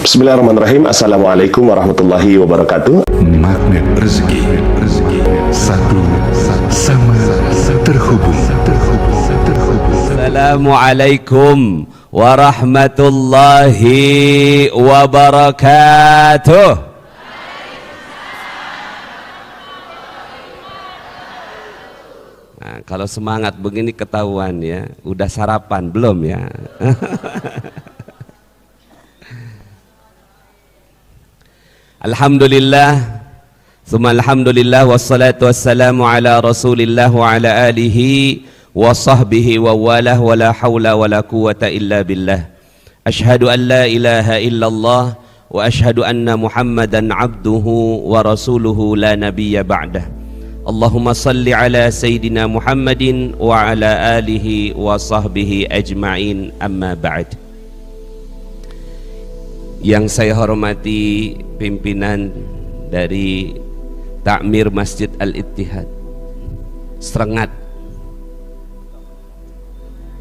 Bismillahirrahmanirrahim. Assalamualaikum warahmatullahi wabarakatuh. Magnet rezeki, satu sama terhubung. Assalamualaikum warahmatullahi wabarakatuh. Nah, kalau semangat begini ketahuan ya, udah sarapan belum ya? Alhamdulillah, tsumma alhamdulillah, wassalatu wassalamu ala rasulillah wa ala alihi wa sahbihi wa walah, wa la hawla wa la quwata illa billah. Ashhadu an la ilaha illallah wa ashhadu anna muhammadan abduhu wa rasuluhu la nabiyya ba'dah. Allahumma salli ala sayyidina muhammadin wa ala alihi wa sahbihi ajma'in, amma ba'd. Yang saya hormati pimpinan dari Takmir Masjid Al-Ittihad Srengat,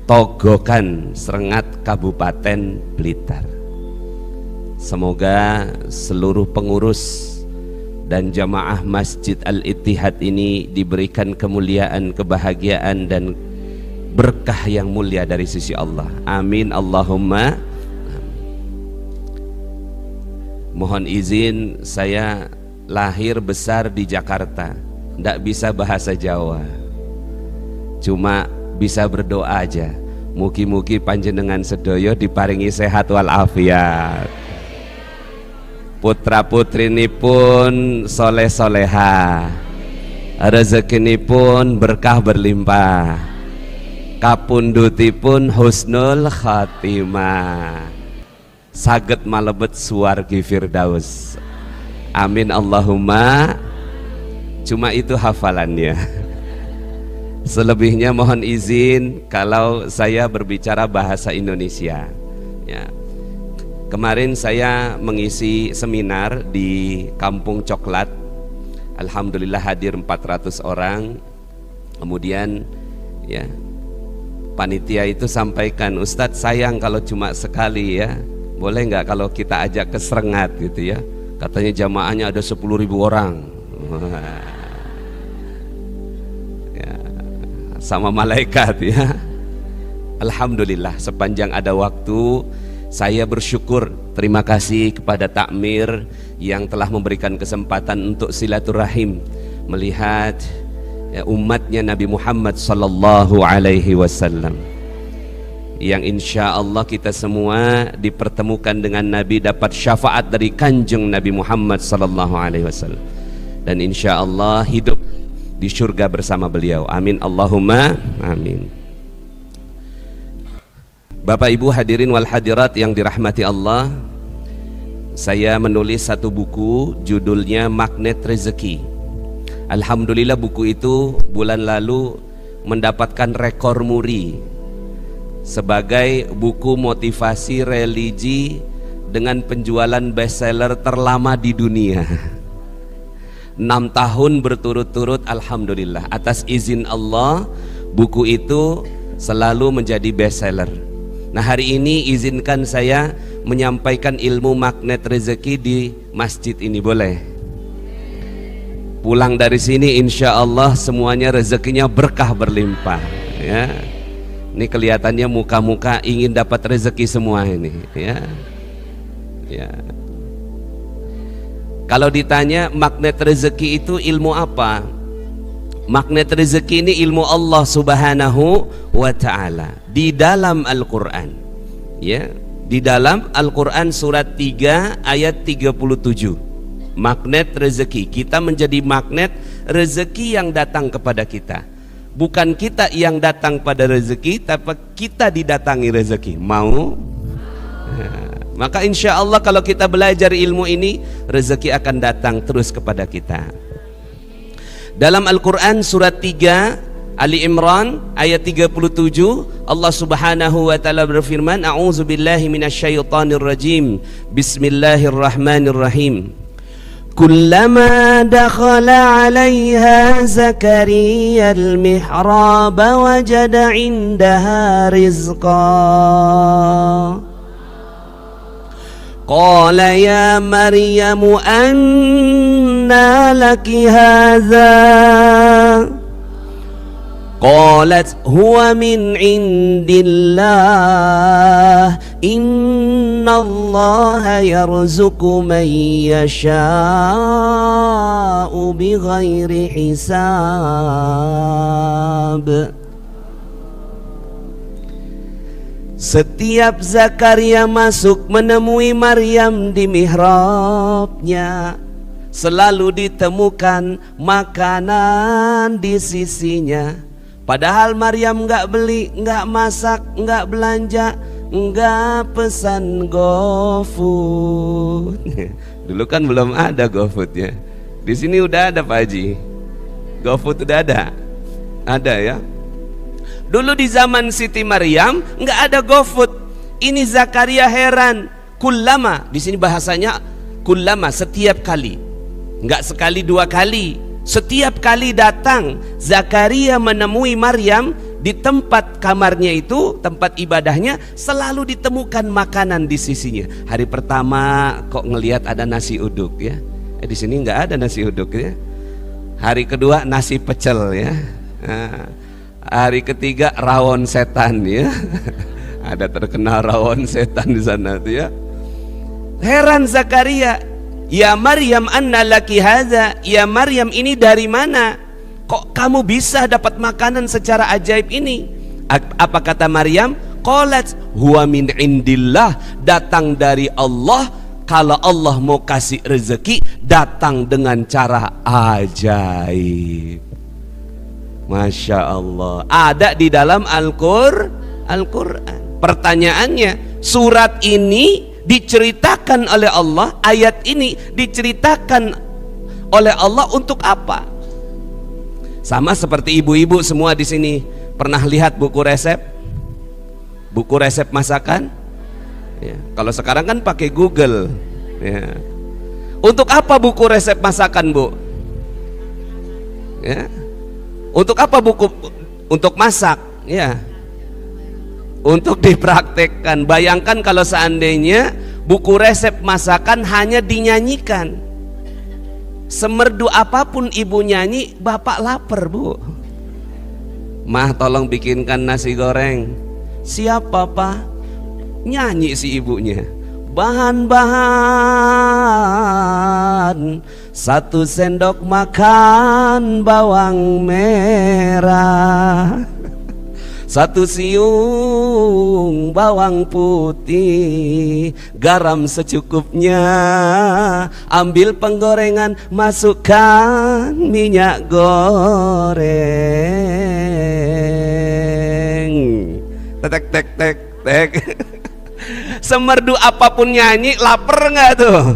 Togokan Srengat, Kabupaten Blitar. Semoga seluruh pengurus dan jamaah Masjid Al-Ittihad ini diberikan kemuliaan, kebahagiaan dan berkah yang mulia dari sisi Allah. Amin Allahumma. Mohon izin, saya lahir besar di Jakarta, tidak bisa bahasa Jawa, cuma bisa berdoa aja. Mugi-mugi panjenengan sedoyo diparingi sehat walafiat, putra putrini pun soleh soleha, rezekini pun berkah berlimpah, kapunduti pun husnul khatimah, saged malebet suwargi firdaus. Amin Allahumma. Cuma itu hafalannya. Selebihnya mohon izin kalau saya berbicara bahasa Indonesia ya. Kemarin saya mengisi seminar di Kampung Coklat. Alhamdulillah hadir 400 orang. Kemudian ya, panitia itu sampaikan, Ustadz sayang kalau cuma sekali ya, boleh nggak kalau kita ajak ke Srengat gitu ya. Katanya jamaahnya ada 10.000 orang ya, sama malaikat ya. Alhamdulillah, sepanjang ada waktu saya bersyukur, terima kasih kepada Takmir yang telah memberikan kesempatan untuk silaturahim, melihat ya, umatnya Nabi Muhammad sallallahu alaihi wasallam, yang insya Allah kita semua dipertemukan dengan Nabi, dapat syafaat dari kanjeng Nabi Muhammad sallallahu alaihi wasallam, dan insya Allah hidup di surga bersama beliau. Amin Allahumma amin. Bapak Ibu hadirin wal hadirat yang dirahmati Allah, saya menulis satu buku judulnya Magnet Rezeki. Alhamdulillah buku itu bulan lalu mendapatkan rekor muri sebagai buku motivasi religi dengan penjualan bestseller terlama di dunia. 6 tahun berturut-turut, alhamdulillah, atas izin Allah buku itu selalu menjadi bestseller. Nah, hari ini izinkan saya menyampaikan ilmu magnet rezeki di masjid ini, boleh? Pulang dari sini insya Allah semuanya rezekinya berkah berlimpah ya. Ini kelihatannya muka-muka ingin dapat rezeki semua ini ya. Ya. Kalau ditanya magnet rezeki itu ilmu apa? Magnet rezeki ini ilmu Allah Subhanahu wa ta'ala di dalam Al-Qur'an. Ya, di dalam Al-Qur'an surat 3 ayat 37. Magnet rezeki. Kita menjadi magnet rezeki yang datang kepada kita. Bukan kita yang datang pada rezeki, tapi kita didatangi rezeki. Mau? Maka insya Allah kalau kita belajar ilmu ini, rezeki akan datang terus kepada kita. Dalam Al-Quran surat 3 Ali Imran ayat 37, Allah Subhanahu wa ta'ala berfirman, A'udzu billahi minasyaitonir rajim, Bismillahirrahmanirrahim. Kullama dakhala 'alaiha Zakariya al-mihrab wajada 'indaha rizqa Qala ya Maryam anna laki hadza Qalat huwa min indillah innallaha yarzuqu man yasha'u bighairi hisab. Setiap Zakaria masuk menemui Maryam di mihrabnya, selalu ditemukan makanan di sisinya. Padahal Maryam nggak beli, nggak masak, nggak belanja, nggak pesan GoFood. Dulu kan belum ada GoFood ya. Di sini udah ada Pak Haji. GoFood udah ada ya. Dulu di zaman Siti Maryam nggak ada GoFood. Ini Zakaria heran. Kullama, di sini bahasanya kullama, setiap kali, nggak sekali dua kali. Setiap kali datang Zakaria menemui Maryam di tempat kamarnya itu, tempat ibadahnya, selalu ditemukan makanan di sisinya. Hari pertama kok ngelihat ada nasi uduk ya. Di sini nggak ada nasi uduk ya. Hari kedua nasi pecel ya. Nah, hari ketiga rawon setan ya. Ada terkenal rawon setan di sana tuh ya. Heran Zakaria. Ya Maryam anna laki hadza, ya Maryam ini dari mana? Kok kamu bisa dapat makanan secara ajaib ini? Apa kata Maryam? Qalat huwa min indillah, datang dari Allah. Kalau Allah mau kasih rezeki, datang dengan cara ajaib. Masya Allah, ada di dalam Al-Quran. Pertanyaannya, surat ini diceritakan oleh Allah, ayat ini diceritakan oleh Allah untuk apa? Sama seperti ibu-ibu semua di sini pernah lihat buku resep masakan ya, kalau sekarang kan pakai Google ya. Untuk apa buku resep masakan, Bu? Ya. Untuk apa buku untuk masak ya? Untuk dipraktekkan. Bayangkan kalau seandainya buku resep masakan hanya dinyanyikan. Semerdu apapun ibu nyanyi, bapak lapar, Bu. Mah tolong bikinkan nasi goreng. Siapa, Pak? Nyanyi si ibunya. Bahan-bahan 1 sendok makan bawang merah, 1 siung bawang putih, garam secukupnya, ambil penggorengan, masukkan minyak goreng. Tek tek tek tek. Semerdu apapun nyanyi, lapar nggak tuh?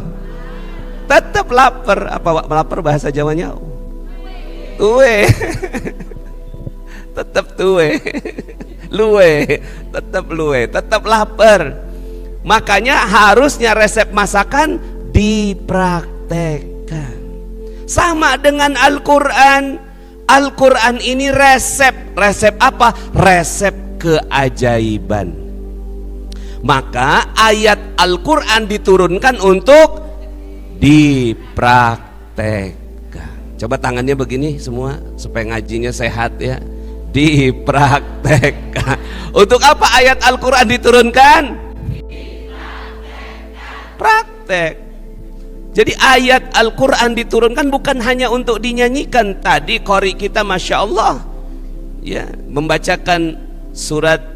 Tetap lapar. Apa lapar bahasa Jawanya? Tuwe. Tetap tuwe, luwe, tetap lapar. Makanya harusnya resep masakan dipraktekkan. Sama dengan Al-Quran. Al-Quran ini resep apa? Resep keajaiban. Maka ayat Al-Quran diturunkan untuk dipraktekkan. Coba tangannya begini semua supaya ngajinya sehat ya. Dipraktekkan. Untuk apa ayat Al-Quran diturunkan? Praktek. Jadi ayat Al-Quran diturunkan bukan hanya untuk dinyanyikan. Tadi qori kita Masya Allah ya, membacakan surat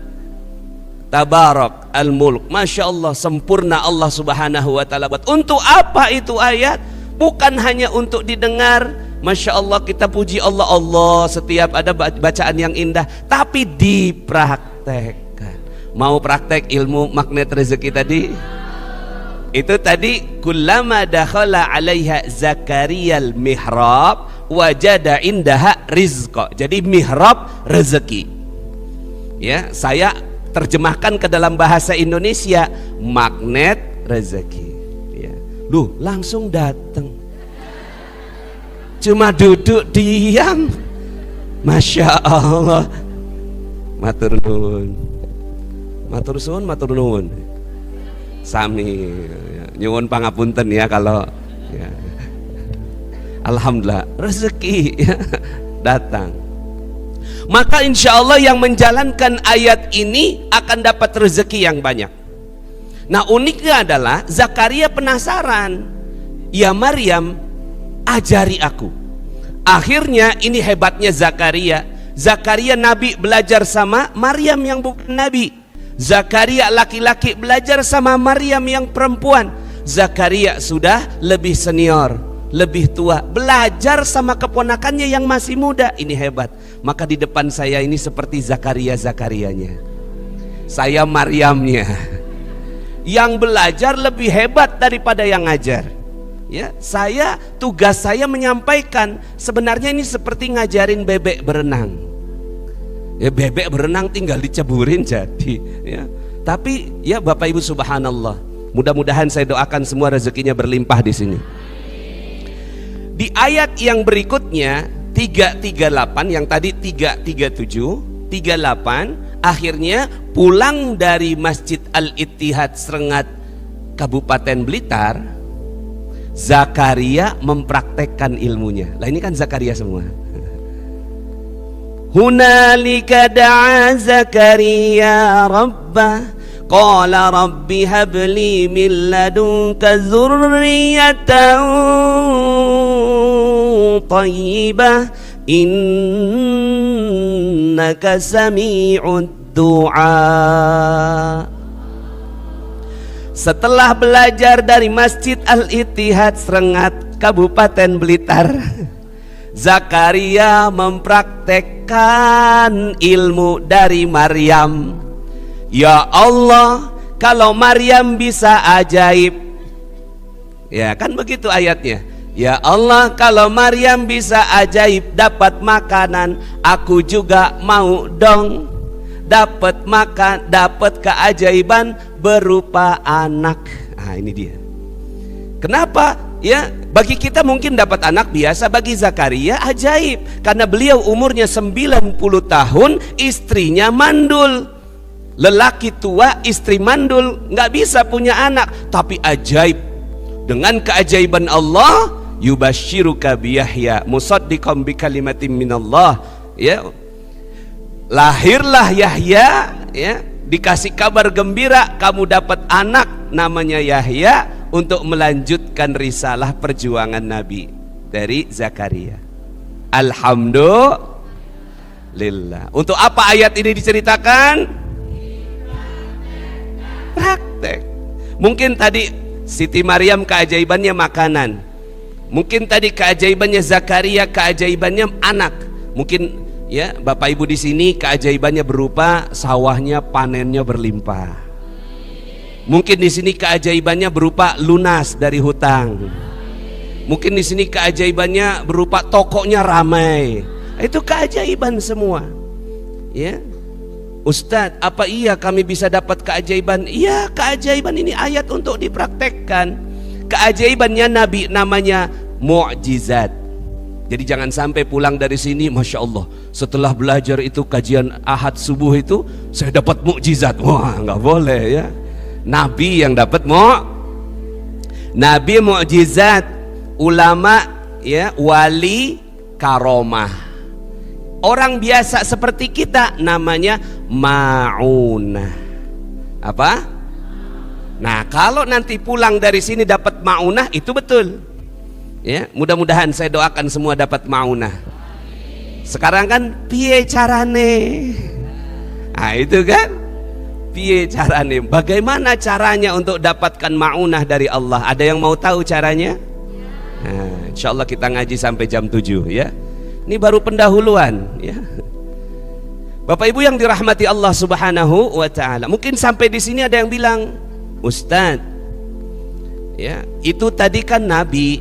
Tabarak Al-Mulk. Masya Allah, sempurna Allah subhanahu wa ta'ala. Untuk apa itu ayat? Bukan hanya untuk didengar. Masya Allah, kita puji Allah, setiap ada bacaan yang indah, tapi dipraktekkan. Mau praktek ilmu magnet rezeki tadi? Itu tadi, kullama dakhala 'alaiha Zakariyal mihrab wajada indaha rizqa. Jadi mihrab rezeki. Ya, saya terjemahkan ke dalam bahasa Indonesia, magnet rezeki. Ya. Loh, langsung datang. Cuma duduk diam, Masya Allah. Matur nuwun, matur suwun, matur nuwun. Sami nyuwun pangapunten ya kalau ya. Alhamdulillah rezeki ya, datang. Maka insya Allah yang menjalankan ayat ini akan dapat rezeki yang banyak. Nah uniknya adalah Zakaria penasaran, ya Maryam ajari aku. Akhirnya ini hebatnya Zakaria. Zakaria nabi belajar sama Maryam yang bukan nabi. Zakaria laki-laki belajar sama Maryam yang perempuan. Zakaria sudah lebih senior, lebih tua, belajar sama keponakannya yang masih muda. Ini hebat. Maka di depan saya ini seperti Zakarianya. Saya Maryamnya. Yang belajar lebih hebat daripada yang ngajar. Ya, tugas saya menyampaikan. Sebenarnya ini seperti ngajarin bebek berenang. Ya, bebek berenang tinggal diceburin jadi. Ya. Tapi ya Bapak Ibu subhanallah. Mudah-mudahan saya doakan semua rezekinya berlimpah di sini. Di ayat yang berikutnya 338, yang tadi 337, 38, akhirnya pulang dari Masjid Al-Ittihad Srengat Kabupaten Blitar, Zakaria mempraktekkan ilmunya. Lah ini kan Zakaria semua. Hunalika da'a Zakaria rabbah qala rabbi habli min ladunka dzurriyyatan thayyibah innaka sami'ud du'a. Setelah belajar dari Masjid Al-Ittihad Srengat Kabupaten Blitar, Zakaria mempraktekkan ilmu dari Maryam. Ya Allah, kalau Maryam bisa ajaib, ya kan begitu ayatnya. Ya Allah, kalau Maryam bisa ajaib dapat makanan, aku juga mau dong dapat makan, dapat keajaiban berupa anak. Nah ini dia. Kenapa? Ya bagi kita mungkin dapat anak biasa, bagi Zakaria ajaib. Karena beliau umurnya 90 tahun, istrinya mandul. Lelaki tua, istri mandul, nggak bisa punya anak. Tapi ajaib. Dengan keajaiban Allah, yubashiruka biyahya musaddiqan bi kalimatin minallah. Ya, lahirlah Yahya, ya, dikasih kabar gembira, kamu dapat anak namanya Yahya untuk melanjutkan risalah perjuangan Nabi dari Zakaria. Alhamdulillah. Untuk apa ayat ini diceritakan? Praktek. Mungkin tadi Siti Maryam keajaibannya makanan. Mungkin tadi keajaibannya Zakaria, keajaibannya anak. Mungkin ya Bapak Ibu di sini keajaibannya berupa sawahnya panennya berlimpah. Mungkin di sini keajaibannya berupa lunas dari hutang. Mungkin di sini keajaibannya berupa tokonya ramai. Itu keajaiban semua. Ya. Ustadz, apa iya kami bisa dapat keajaiban? Iya, keajaiban ini ayat untuk dipraktekkan. Keajaibannya Nabi namanya mu'jizat. Jadi jangan sampai pulang dari sini, Masya Allah, setelah belajar itu kajian Ahad subuh itu saya dapat mukjizat. Wah, nggak boleh ya. Nabi yang dapat Nabi mukjizat, ulama ya, wali karomah. Orang biasa seperti kita namanya ma'unah. Apa? Nah, kalau nanti pulang dari sini dapat ma'unah, itu betul. Ya, mudah-mudahan saya doakan semua dapat ma'unah. Sekarang kan piye carane? Nah, itu kan piye carane? Bagaimana caranya untuk dapatkan ma'unah dari Allah? Ada yang mau tahu caranya? Nah, insyaallah kita ngaji sampai jam 7 ya. Ini baru pendahuluan ya. Bapak Ibu yang dirahmati Allah Subhanahu wa taala. Mungkin sampai di sini ada yang bilang, "Ustadz, ya, itu tadi kan Nabi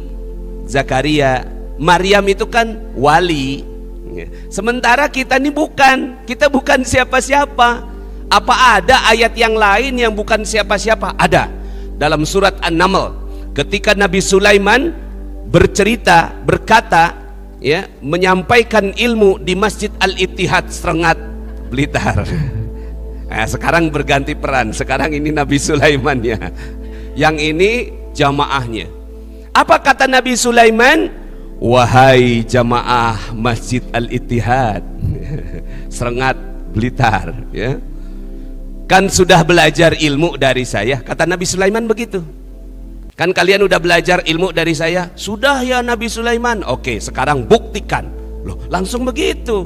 Zakaria, Maryam itu kan wali. Ya. Sementara kita ini bukan, kita bukan siapa-siapa. Apa ada ayat yang lain yang bukan siapa-siapa?" Ada. Dalam surat An-Naml, ketika Nabi Sulaiman berkata, ya, menyampaikan ilmu di Masjid Al-Ittihad Srengat Blitar. Nah, sekarang berganti peran. Sekarang ini Nabi Sulaiman ya. Yang ini jamaahnya. Apa kata Nabi Sulaiman? Wahai jamaah Masjid Al-Ittihad, Serengat Blitar, ya, kan sudah belajar ilmu dari saya. Kata Nabi Sulaiman begitu. Kan kalian udah belajar ilmu dari saya? Sudah ya Nabi Sulaiman. Oke, sekarang buktikan. Loh, langsung begitu.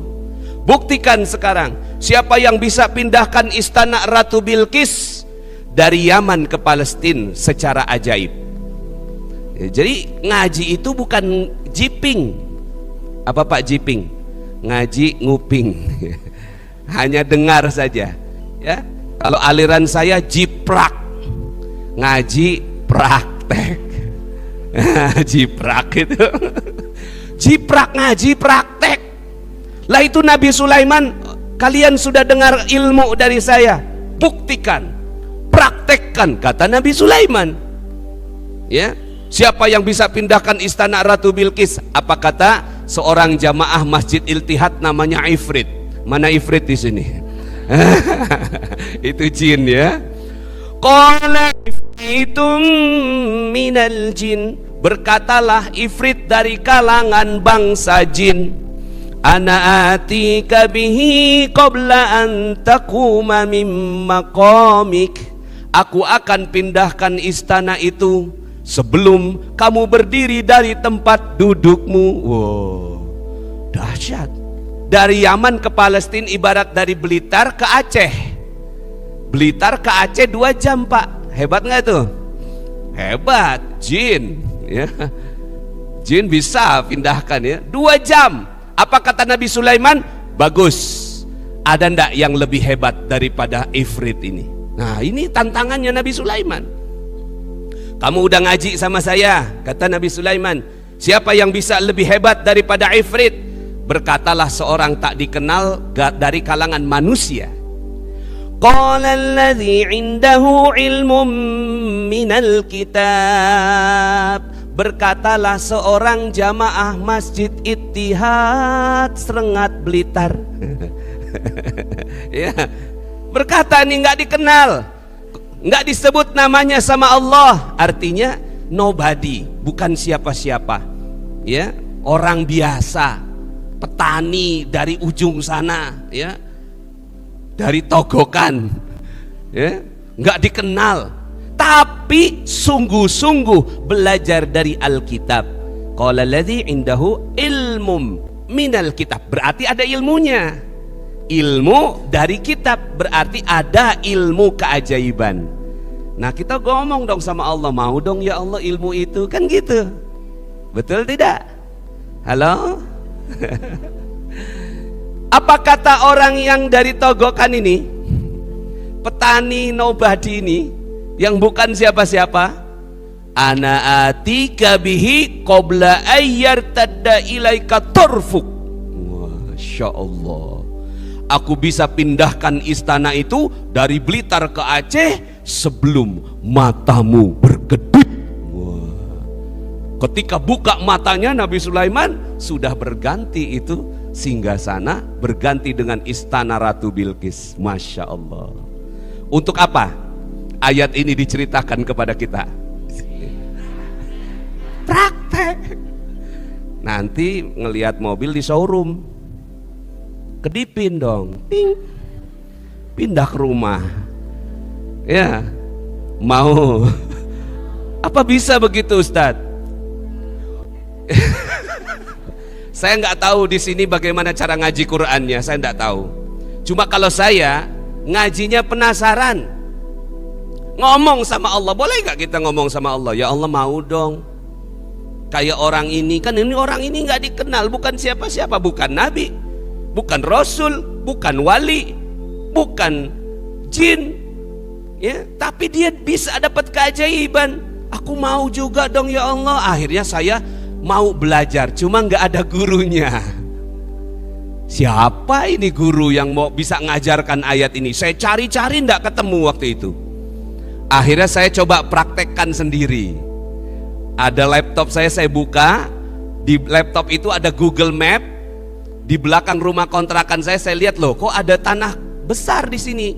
Buktikan sekarang. Siapa yang bisa pindahkan istana Ratu Bilqis dari Yaman ke Palestina secara ajaib? Ya, jadi ngaji itu bukan jiping. Apa Pak jiping? Ngaji nguping. Hanya dengar saja. Ya. Kalau aliran saya jiprak. Ngaji praktek. Jiprak itu. Jiprak ngaji praktek. Lah itu Nabi Sulaiman, kalian sudah dengar ilmu dari saya. Buktikan, praktekkan, kata Nabi Sulaiman. Ya. Siapa yang bisa pindahkan istana Ratu Bilqis? Apa kata seorang jamaah Masjid Iltihad namanya Ifrit? Mana Ifrit di sini? Itu jin ya. Qala ifritum minal jin, berkatalah Ifrit dari kalangan bangsa jin. Ana atika bihi qabla an taquma min maqamik. Aku akan pindahkan istana itu sebelum kamu berdiri dari tempat dudukmu. Wow, dahsyat. Dari Yaman ke Palestina ibarat dari Blitar ke Aceh. Blitar ke Aceh 2 jam Pak. Hebat nggak itu? Hebat. Jin ya. Jin bisa pindahkan ya 2 jam. Apa kata Nabi Sulaiman? Bagus. Ada ndak yang lebih hebat daripada Ifrit ini? Nah ini tantangannya Nabi Sulaiman. Kamu udah ngaji sama saya, kata Nabi Sulaiman. Siapa yang bisa lebih hebat daripada Ifrit? Berkatalah seorang tak dikenal dari kalangan manusia. Qala alladhi indahu ilmun minal kitab. Berkatalah seorang jamaah Masjid Ittihad Serengat Blitar. Ya, berkata ini nggak dikenal, nggak disebut namanya sama Allah, artinya nobody, bukan siapa-siapa, ya, orang biasa, petani dari ujung sana, ya, dari Togokan, ya, nggak dikenal, tapi sungguh-sungguh belajar dari Alkitab. Qala alladzi indahu ilmum minal kitab, berarti ada ilmunya. Ilmu dari kitab berarti ada ilmu keajaiban. Nah kita ngomong dong sama Allah, mau dong ya Allah ilmu itu, kan gitu. Betul tidak? Halo? Apa kata orang yang dari Togokan ini, petani nobody ini, yang bukan siapa-siapa? Ana atika bihi qabla ayyartadda ilaika turfuk. Masya Allah. Aku bisa pindahkan istana itu dari Blitar ke Aceh sebelum matamu berkedip. Wah. Ketika buka matanya Nabi Sulaiman sudah berganti itu singgasana, berganti dengan istana Ratu Bilqis. Masya Allah. Untuk apa ayat ini diceritakan kepada kita? Praktek. Nanti ngelihat mobil di showroom, kedipin dong, ting, pindah ke rumah, ya, mau apa bisa begitu Ustadz? Saya nggak tahu di sini bagaimana cara ngaji Qurannya, saya nggak tahu. Cuma kalau saya ngajinya penasaran, ngomong sama Allah, boleh nggak kita ngomong sama Allah? Ya Allah mau dong, kayak orang ini, kan ini orang ini nggak dikenal, bukan siapa-siapa, bukan nabi, bukan rasul, bukan wali, bukan jin, ya, tapi dia bisa dapat keajaiban. Aku mau juga dong ya Allah. Akhirnya saya mau belajar, cuma nggak ada gurunya. Siapa ini guru yang mau bisa ngajarkan ayat ini? Saya cari-cari nggak ketemu waktu itu. Akhirnya saya coba praktekkan sendiri. Ada laptop saya buka, di laptop itu ada Google Map. Di belakang rumah kontrakan saya lihat loh, kok ada tanah besar di sini,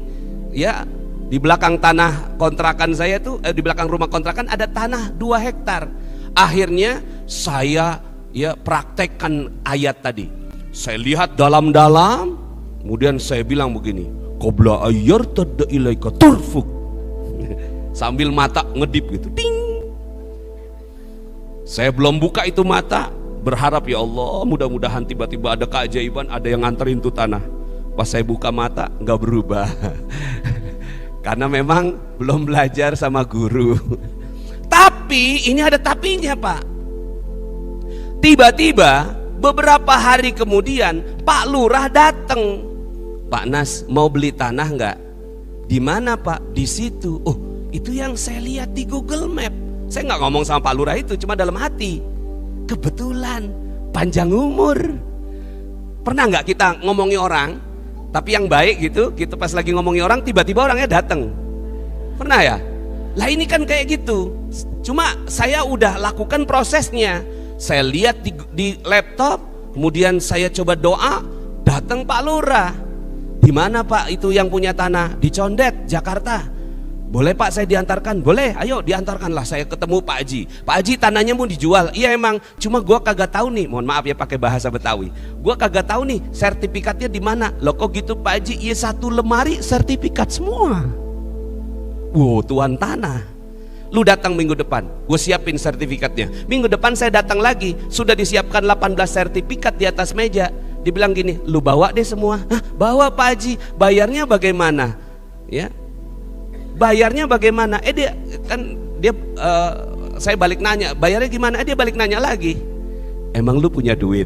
ya, Di belakang tanah kontrakan saya tuh, di belakang rumah kontrakan ada tanah 2 hektar. Akhirnya saya praktekkan ayat tadi. Saya lihat dalam-dalam, kemudian saya bilang begini, qabla ayyartadda ilaika turfuk. Sambil mata ngedip gitu, ting. Saya belum buka itu mata, berharap ya Allah mudah-mudahan tiba-tiba ada keajaiban, ada yang nganterin tuh tanah. Pas saya buka mata nggak berubah. Karena memang belum belajar sama guru. Tapi ini ada tapinya, Pak. Tiba-tiba beberapa hari kemudian Pak Lurah datang. Pak Nas, mau beli tanah nggak? Di mana, Pak? Di situ. Oh, itu yang saya lihat di Google Map. Saya nggak ngomong sama Pak Lurah itu, cuma dalam hati. Kebetulan panjang umur. Pernah nggak kita ngomongi orang, tapi yang baik gitu, kita pas lagi ngomongi orang, tiba-tiba orangnya datang. Pernah ya? Lah ini kan kayak gitu. Cuma saya udah lakukan prosesnya. Saya lihat di laptop, kemudian saya coba doa, datang Pak Lurah. Di mana Pak itu yang punya tanah? Di Condet, Jakarta. Boleh Pak saya diantarkan? Boleh, ayo diantarkanlah. Saya ketemu Pak Haji. Pak Haji tanahnya mau dijual. Iya emang, cuma gua kagak tahu nih. Mohon maaf ya pakai bahasa Betawi. Gua kagak tahu nih sertifikatnya di mana. Loh kok gitu Pak Haji? Iya 1 lemari sertifikat semua. Wow, tuan tanah. Lu datang minggu depan, gue siapin sertifikatnya. Minggu depan saya datang lagi, sudah disiapkan 18 sertifikat di atas meja. Dibilang gini, lu bawa deh semua. Hah, bawa Pak Haji. Bayarnya bagaimana? Ya, bayarnya bagaimana? Saya balik nanya, bayarnya gimana? Dia balik nanya lagi. Emang lu punya duit?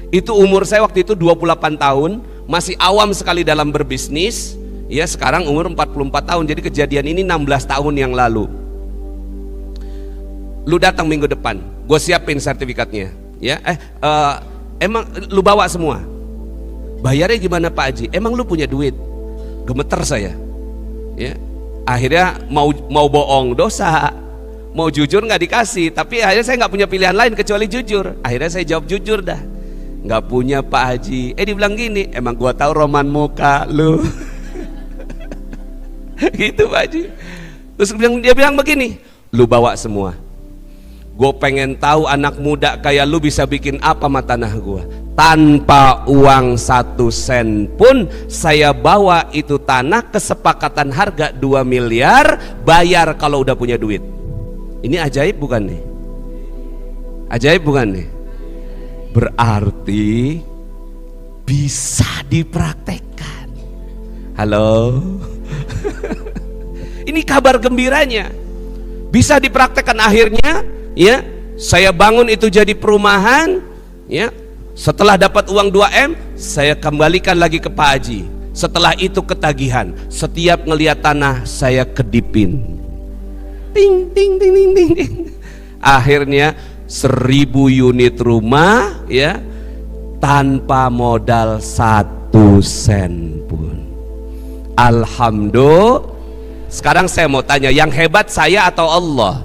Itu umur saya waktu itu 28 tahun, masih awam sekali dalam berbisnis. Ya, sekarang umur 44 tahun. Jadi kejadian ini 16 tahun yang lalu. Lu datang minggu depan, gue siapin sertifikatnya. Ya, emang lu bawa semua. Bayarnya gimana Pak Haji? Emang lu punya duit? Gemeter saya. Ya, akhirnya mau bohong dosa, mau jujur nggak dikasih. Tapi akhirnya saya nggak punya pilihan lain kecuali jujur. Akhirnya saya jawab jujur dah. Nggak punya Pak Haji. Dibilang gini, emang gua tahu roman muka lu. Gitu Pak Haji. Terus dia bilang begini, lu bawa semua. Gue pengen tahu anak muda kayak lu bisa bikin apa sama tanah gue. Tanpa uang 1 sen pun saya bawa itu tanah, kesepakatan harga 2 miliar, bayar kalau udah punya duit. Ini ajaib bukan nih? Ajaib bukan nih? Berarti bisa dipraktekkan. Halo. Ini kabar gembiranya. Bisa dipraktekkan akhirnya, ya. Saya bangun itu jadi perumahan, ya. Setelah dapat uang 2M, saya kembalikan lagi ke Pak Haji. Setelah itu ketagihan. Setiap ngelihat tanah saya kedipin. Ting ting ting ting ting. Ting. Akhirnya 1000 unit rumah, ya, tanpa modal 1 sen pun. Alhamdulillah. Sekarang saya mau tanya, yang hebat saya atau Allah?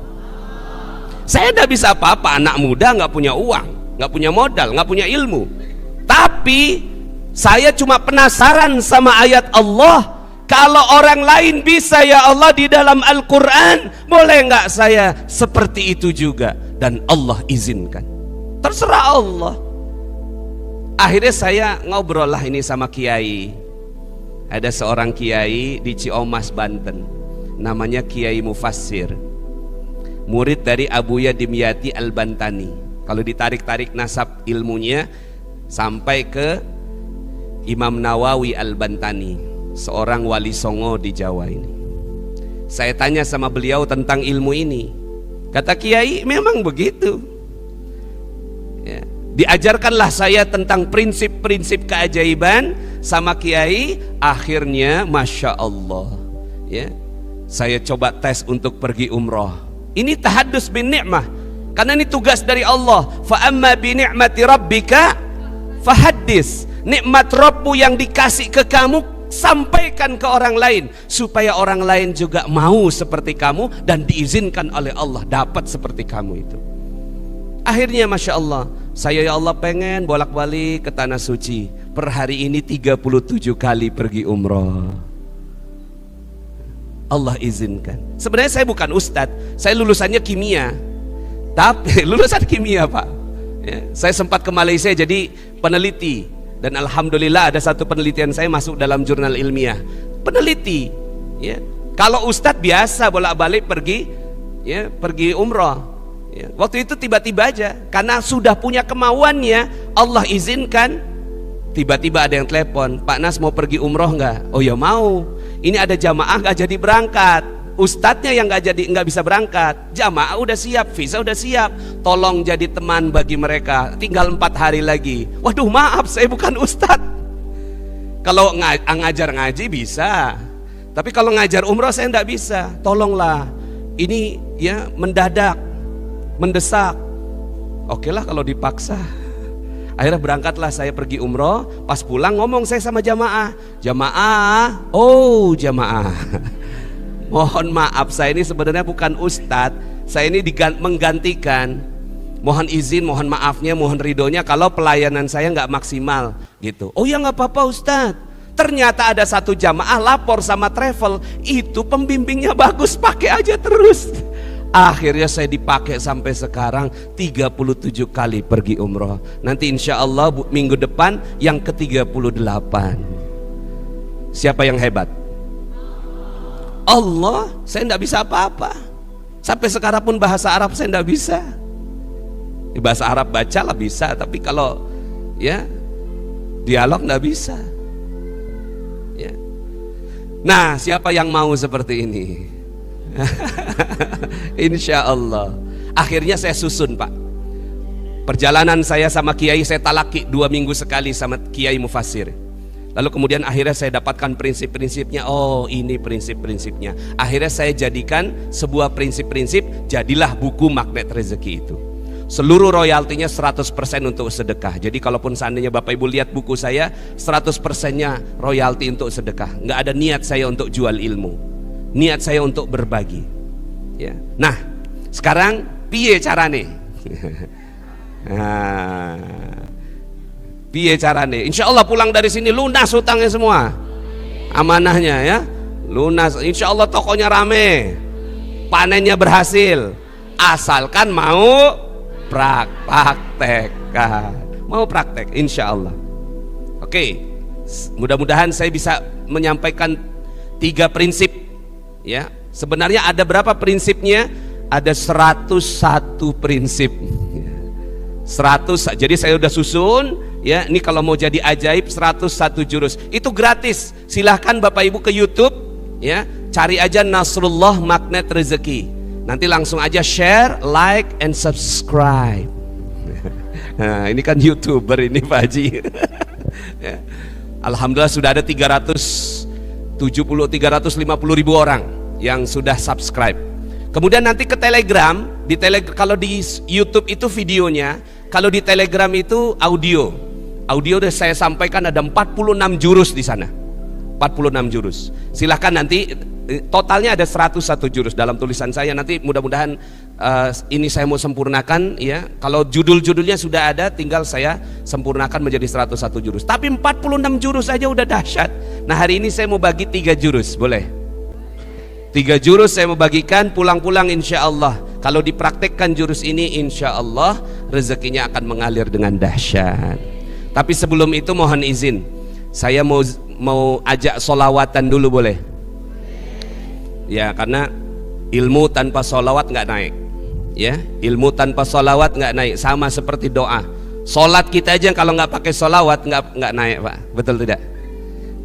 Saya tidak bisa apa-apa, anak muda nggak punya uang, nggak punya modal, nggak punya ilmu. Tapi saya cuma penasaran sama ayat Allah. Kalau orang lain bisa ya Allah di dalam Al-Quran, boleh nggak saya seperti itu juga? Dan Allah izinkan. Terserah Allah. Akhirnya saya ngobrol lah ini sama kiai. Ada seorang kiai di Ciomas, Banten, namanya Kiai Mufassir, murid dari Abuya Dimyati Al-Bantani. Kalau ditarik-tarik nasab ilmunya sampai ke Imam Nawawi Al-Bantani, seorang wali songo di Jawa ini. Saya tanya sama beliau tentang ilmu ini. Kata kiai, memang begitu, ya. Diajarkanlah saya tentang prinsip-prinsip keajaiban sama kiai. Akhirnya Masya Allah, ya, saya coba tes untuk pergi umroh. Ini tahaddus bin ni'mah, karena ini tugas dari Allah. Fa amma bi ni'mati rabbika fahaddis. Nikmat Rabbmu yang dikasih ke kamu, sampaikan ke orang lain, supaya orang lain juga mau seperti kamu dan diizinkan oleh Allah dapat seperti kamu itu. Akhirnya Masya Allah, saya ya Allah pengen bolak-balik ke Tanah Suci. Per hari ini 37 kali pergi umroh. Allah izinkan. Sebenarnya saya bukan ustadz, saya lulusannya kimia. Tapi lulusan kimia Pak ya, saya sempat ke Malaysia jadi peneliti. Dan alhamdulillah ada satu penelitian saya masuk dalam jurnal ilmiah. Peneliti ya. Kalau ustadz biasa bolak-balik pergi ya, pergi umroh ya. Waktu itu tiba-tiba aja, karena sudah punya kemauannya, Allah izinkan. Tiba-tiba ada yang telepon, Pak Nas mau pergi umroh nggak? Oh ya mau. Ini ada jamaah nggak jadi berangkat, ustadznya yang nggak bisa berangkat, jamaah udah siap, visa udah siap, tolong jadi teman bagi mereka, tinggal 4 hari lagi. Waduh maaf, saya bukan ustadz. Kalau ngajar ngaji bisa, tapi kalau ngajar umroh saya nggak bisa. Tolonglah, ini ya mendadak, mendesak. Oke lah kalau dipaksa. Akhirnya berangkatlah saya pergi umroh. Pas pulang ngomong saya sama jamaah, oh jamaah, mohon maaf, saya ini sebenarnya bukan ustadz, saya ini menggantikan. Mohon izin, mohon maafnya, mohon ridhonya kalau pelayanan saya nggak maksimal gitu. Oh ya nggak apa-apa ustadz. Ternyata ada satu jamaah lapor sama travel, itu pembimbingnya bagus, pakai aja terus. Akhirnya saya dipakai sampai sekarang 37 kali pergi umroh. Nanti insya Allah minggu depan yang ke-38. Siapa yang hebat? Allah. Saya tidak bisa apa-apa. Sampai sekarang pun bahasa Arab saya tidak bisa. Di bahasa Arab baca lah bisa, tapi kalau ya dialog tidak bisa ya. Nah siapa yang mau seperti ini? Insya Allah. Akhirnya saya susun Pak. Perjalanan saya sama Kiai, saya talaki 2 minggu sekali sama Kiai Mufassir. Lalu kemudian akhirnya saya dapatkan prinsip-prinsipnya. Oh ini prinsip-prinsipnya. Akhirnya saya jadikan sebuah prinsip-prinsip. Jadilah buku Magnet Rezeki itu. Seluruh royaltinya 100% untuk sedekah. Jadi kalaupun seandainya Bapak Ibu lihat buku saya, 100%-nya royalti untuk sedekah. Nggak ada niat saya untuk jual ilmu, niat saya untuk berbagi ya. Nah sekarang piye carane? Nah, piye carane? Insya Allah pulang dari sini lunas hutangnya semua, amanahnya ya, lunas. Insya Allah tokonya rame, panennya berhasil, asalkan mau praktekkan, mau praktek insya Allah. Oke, mudah-mudahan saya bisa menyampaikan 3 prinsip ya. Sebenarnya ada berapa prinsipnya? Ada 101 prinsip 100. Jadi saya udah susun ya, ini kalau mau jadi ajaib 101 jurus. Itu gratis. Silahkan Bapak Ibu ke YouTube ya, cari aja Nasrullah Magnet Rezeki. Nanti langsung aja share, like, and subscribe. Nah, ini kan YouTuber ini Pak Haji. Ya. Alhamdulillah sudah ada 350 ribu orang yang sudah subscribe. Kemudian nanti ke Telegram, kalau di YouTube itu videonya, kalau di Telegram itu audio. Audio udah saya sampaikan ada 46 jurus di sana. 46 jurus. Silahkan nanti totalnya ada 101 jurus dalam tulisan saya. Nanti mudah-mudahan ini saya mau sempurnakan ya. Kalau judul-judulnya sudah ada, tinggal saya sempurnakan menjadi 101 jurus. Tapi 46 jurus aja udah dahsyat. Nah hari ini saya mau bagi 3 jurus, boleh? 3 jurus saya mau bagikan, pulang-pulang insya Allah. Kalau dipraktekkan jurus ini, insya Allah rezekinya akan mengalir dengan dahsyat. Tapi sebelum itu mohon izin, saya mau ajak solawatan dulu, boleh? Ya, karena ilmu tanpa solawat nggak naik. Ya, ilmu tanpa solawat nggak naik. Sama seperti doa. Solat kita aja kalau nggak pakai solawat nggak naik Pak, betul tidak?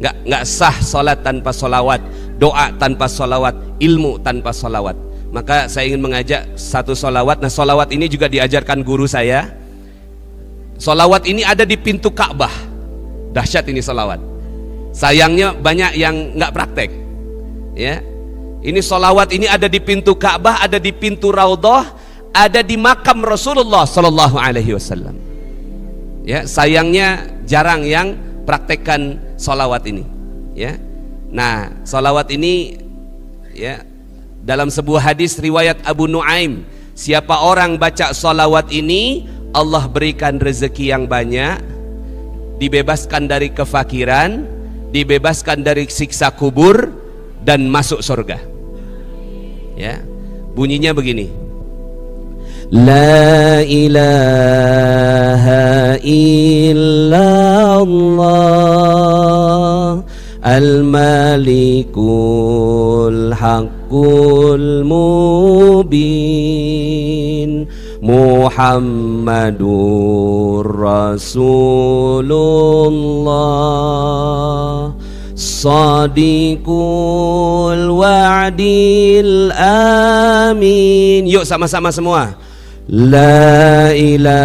Nggak sah solat tanpa solawat, doa tanpa solawat, ilmu tanpa solawat. Maka saya ingin mengajak satu solawat. Nah solawat ini juga diajarkan guru saya. Solawat ini ada di pintu Ka'bah. Dahsyat ini solawat. Sayangnya banyak yang nggak praktek ya. Ini solawat ini ada di pintu Ka'bah, ada di pintu Raudhah, ada di makam Rasulullah Sallallahu Alaihi Wasallam ya. Sayangnya jarang yang praktekkan solawat ini ya. Nah solawat ini ya, dalam sebuah hadis riwayat Abu Nuaim, siapa orang baca solawat ini Allah berikan rezeki yang banyak, dibebaskan dari kefakiran, dibebaskan dari siksa kubur, dan masuk surga. Ya. Bunyinya begini. La ilaha illallah al-malikul haqqul mubin Muhammadur Rasulullah Sadiqul wa'dil amin. Yuk sama-sama semua. La ilaha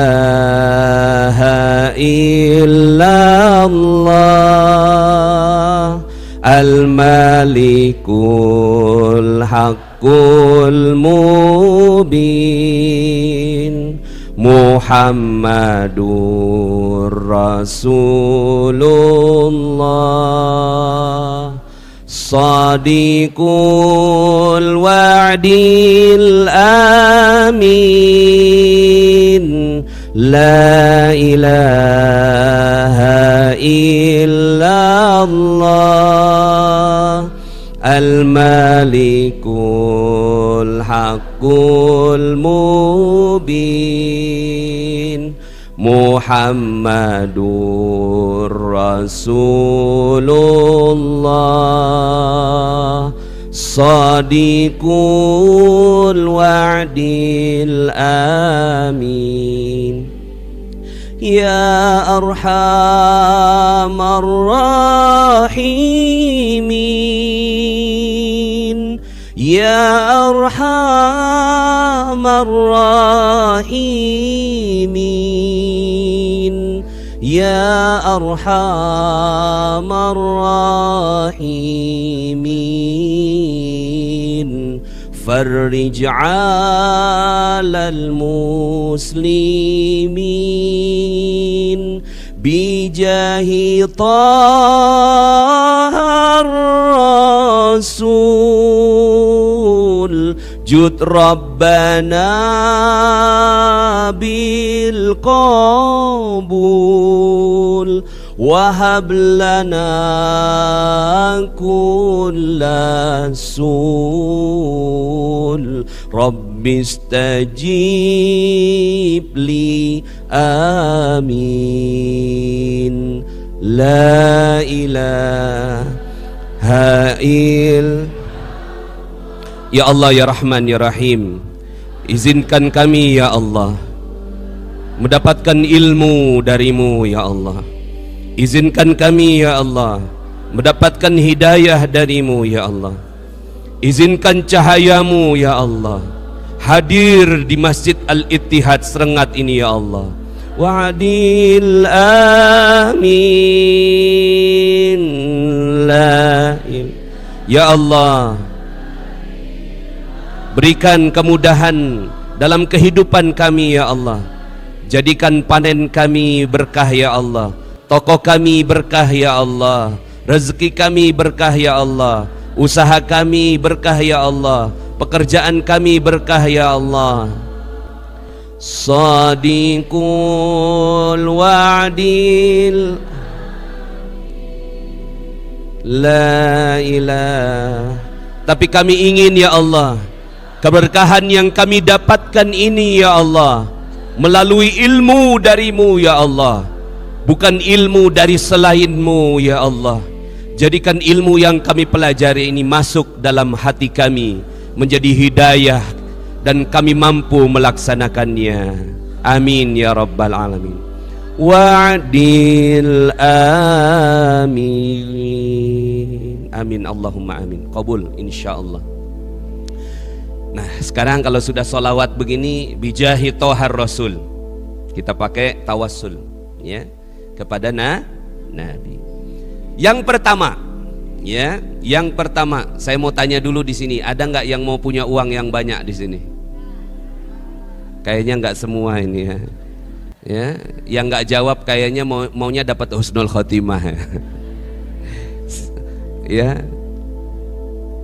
illallah al-malikul haqqul mubin Muhammadur Rasulullah Sadiqul wa'dil amin. La ilaha illallah al-malikul haqqul mubin Muhammadur Rasulullah Sadiqul wa'dil amin. Ya arhamar rahimin Ya arhamar rahimin Ya arhamar rahimin Farrij 'alal muslimin bijahi Tahar Rasul Jud Rabbana bil qabul Wahab lana kulla sul Rabbi istajib li amin. La ilaha Ya Allah ya Rahman ya Rahim, izinkan kami ya Allah mendapatkan ilmu darimu ya Allah. Izinkan kami ya Allah mendapatkan hidayah darimu ya Allah. Izinkan cahayamu ya Allah hadir di Masjid Al-Ittihad Serengat ini ya Allah. Wa'adil amin. Ya Allah, berikan kemudahan dalam kehidupan kami ya Allah. Jadikan panen kami berkah ya Allah. Toko kami berkah ya Allah. Rezeki kami berkah ya Allah. Usaha kami berkah ya Allah. Pekerjaan kami berkah ya Allah. Sadiqul wa'dil La ilah. Tapi kami ingin ya Allah, keberkahan yang kami dapatkan ini ya Allah melalui ilmu darimu ya Allah, bukan ilmu dari selainmu ya Allah. Jadikan ilmu yang kami pelajari ini masuk dalam hati kami, menjadi hidayah, dan kami mampu melaksanakannya. Amin ya Rabbal Alamin. Wa'adil amin. Amin Allahumma amin. Qabul insyaallah. Nah sekarang kalau sudah solawat begini, bijahi Thahar Rasul, kita pakai tawassul ya kepada Nabi. Yang pertama, ya, yang pertama, saya mau tanya dulu di sini, ada nggak yang mau punya uang yang banyak di sini? Kayaknya nggak semua ini ya. Ya, yang nggak jawab kayaknya maunya dapat husnul khotimah. Ya,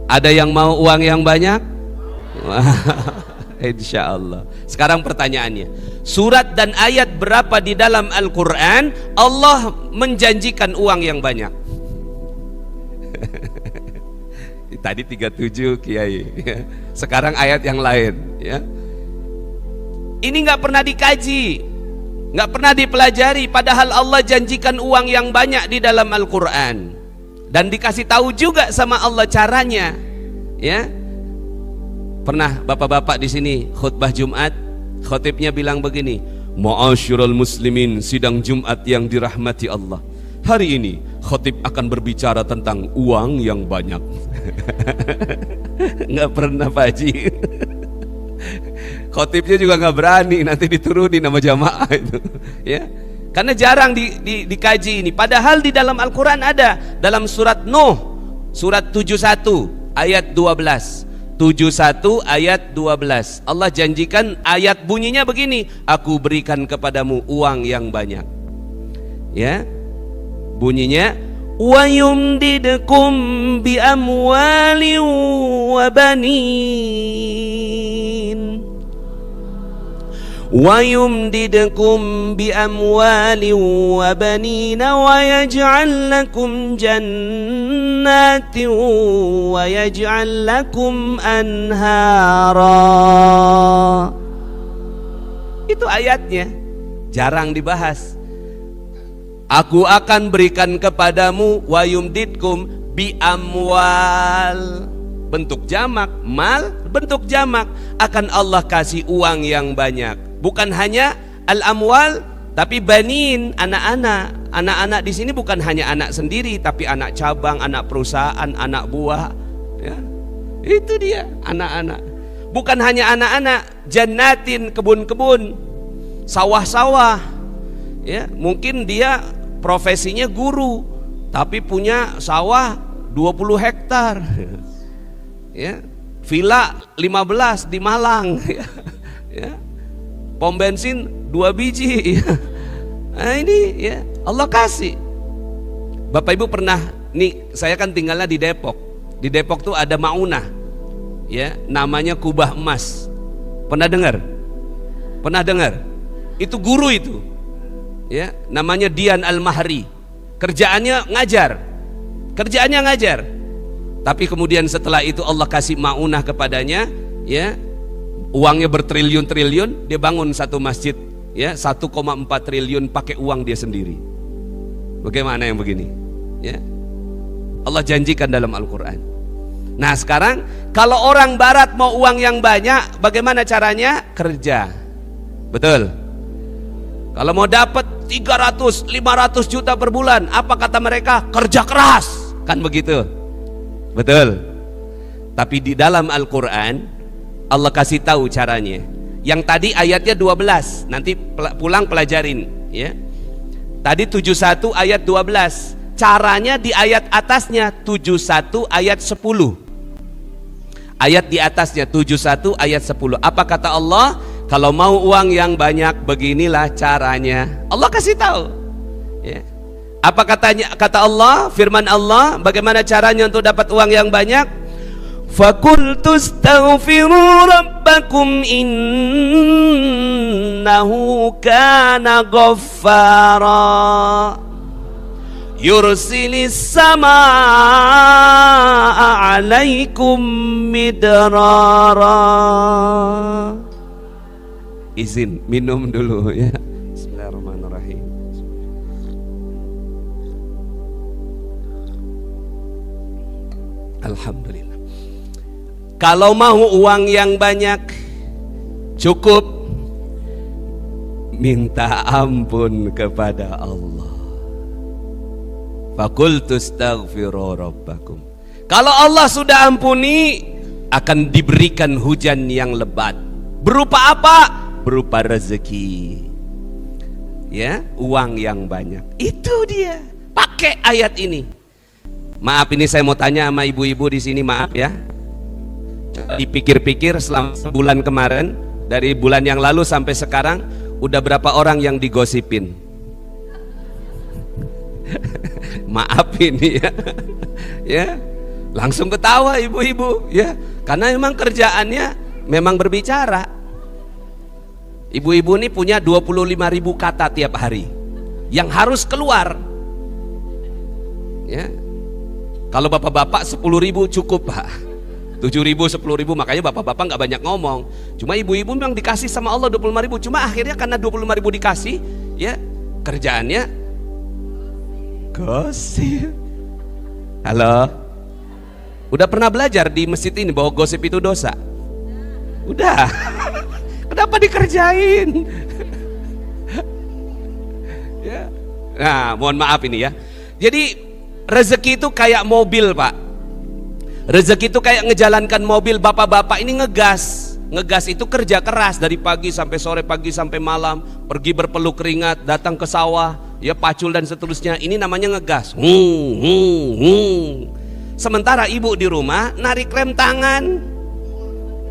ada yang mau uang yang banyak? Insya Allah. Sekarang pertanyaannya, surat dan ayat berapa di dalam Al-Quran Allah menjanjikan uang yang banyak? Tadi 37 Kiai ya. Sekarang ayat yang lain ya. Ini nggak pernah dikaji, nggak pernah dipelajari, padahal Allah janjikan uang yang banyak di dalam Al-Quran dan dikasih tahu juga sama Allah caranya ya. Pernah bapak-bapak di sini khutbah Jumat, khotibnya bilang begini, ma'asyiral muslimin, sidang Jumat yang dirahmati Allah, hari ini khotib akan berbicara tentang uang yang banyak. Nggak pernah Pak Haji. Khotibnya juga nggak berani, nanti diturunin sama jamaah itu ya, karena jarang dikaji ini. Padahal di dalam Al-Quran ada, dalam surat Nuh, surat 71 ayat 12, 71 ayat 12, Allah janjikan, ayat bunyinya begini, aku berikan kepadamu uang yang banyak ya, bunyinya wa yumdidkum bi amwali wa banin, wa yumdidkum bi amwali wa banina wa yaj'al lakum jannatin wa yaj'al lakum anhara. Itu ayatnya, jarang dibahas. Aku akan berikan kepadamu, wa yumdidkum bi amwal, bentuk jamak, mal bentuk jamak, akan Allah kasih uang yang banyak. Bukan hanya al-amwal, tapi banin, anak-anak. Anak-anak di sini bukan hanya anak sendiri, tapi anak cabang, anak perusahaan, anak buah ya. Itu dia anak-anak. Bukan hanya anak-anak, jannatin, kebun-kebun, sawah-sawah ya. Mungkin dia profesinya guru tapi punya sawah 20 hektar ya. Villa 15 di Malang ya. Pom bensin 2 biji ya. Nah ini ya Allah kasih. Bapak Ibu pernah nih, saya kan tinggalnya di Depok. Di Depok tuh ada Maunah ya, namanya kubah emas. Pernah dengar? Pernah dengar? Itu guru itu ya, namanya Dian Al-Mahri. Kerjaannya ngajar. Kerjaannya ngajar. Tapi kemudian setelah itu Allah kasih maunah kepadanya ya, uangnya bertriliun-triliun, dia bangun satu masjid ya, 1,4 triliun pakai uang dia sendiri. Bagaimana yang begini ya? Allah janjikan dalam Al-Quran. Nah sekarang kalau orang barat mau uang yang banyak, bagaimana caranya? Kerja. Betul. Kalau mau dapat 300, 500 juta per bulan, apa kata mereka? Kerja keras. Kan begitu. Betul. Tapi di dalam Al-Quran Allah kasih tahu caranya. Yang tadi ayatnya 12, nanti pulang pelajarin ya. Tadi 71 ayat 12, caranya di ayat atasnya 71 ayat 10. Ayat di atasnya 71 ayat 10. Apa kata Allah? Kalau mau uang yang banyak, beginilah caranya. Allah kasih tahu ya. Apa kata Allah? Firman Allah, bagaimana caranya untuk dapat uang yang banyak? Faqultu astaghfiru rabbakum innahu kana ghaffara yursilis samaa 'alaikum midrara. Izin minum dulu ya. Bismillahirrahmanirrahim. Alhamdulillah. Kalau mau uang yang banyak, cukup minta ampun kepada Allah. Faqultu astaghfiru rabbakum. Kalau Allah sudah ampuni, akan diberikan hujan yang lebat. Berupa apa? Berupa rezeki ya, uang yang banyak. Itu dia, pakai ayat ini. Maaf, ini saya mau tanya sama ibu-ibu di sini, maaf ya. Dipikir-pikir selama sebulan kemarin, dari bulan yang lalu sampai sekarang, udah berapa orang yang digosipin? Maaf ini ya. Ya, langsung ketawa ibu-ibu ya, karena memang kerjaannya memang berbicara. Ibu-ibu ini punya 25.000 kata tiap hari yang harus keluar ya. Kalau bapak-bapak 10.000 cukup Pak, 7.000, 10.000, makanya bapak-bapak nggak banyak ngomong. Cuma ibu-ibu memang dikasih sama Allah 25.000. Cuma akhirnya karena 25.000 dikasih, ya kerjaannya gosip. Halo, udah pernah belajar di masjid ini bahwa gosip itu dosa? Udah. Kenapa dikerjain? Ya. Nah, mohon maaf ini ya. Jadi rezeki itu kayak mobil Pak. Rezeki itu kayak ngejalankan mobil. Bapak-bapak ini ngegas. Ngegas itu kerja keras dari pagi sampai sore, pagi sampai malam, pergi berpeluh keringat, datang ke sawah, ya pacul dan seterusnya. Ini namanya ngegas. Sementara ibu di rumah narik rem tangan.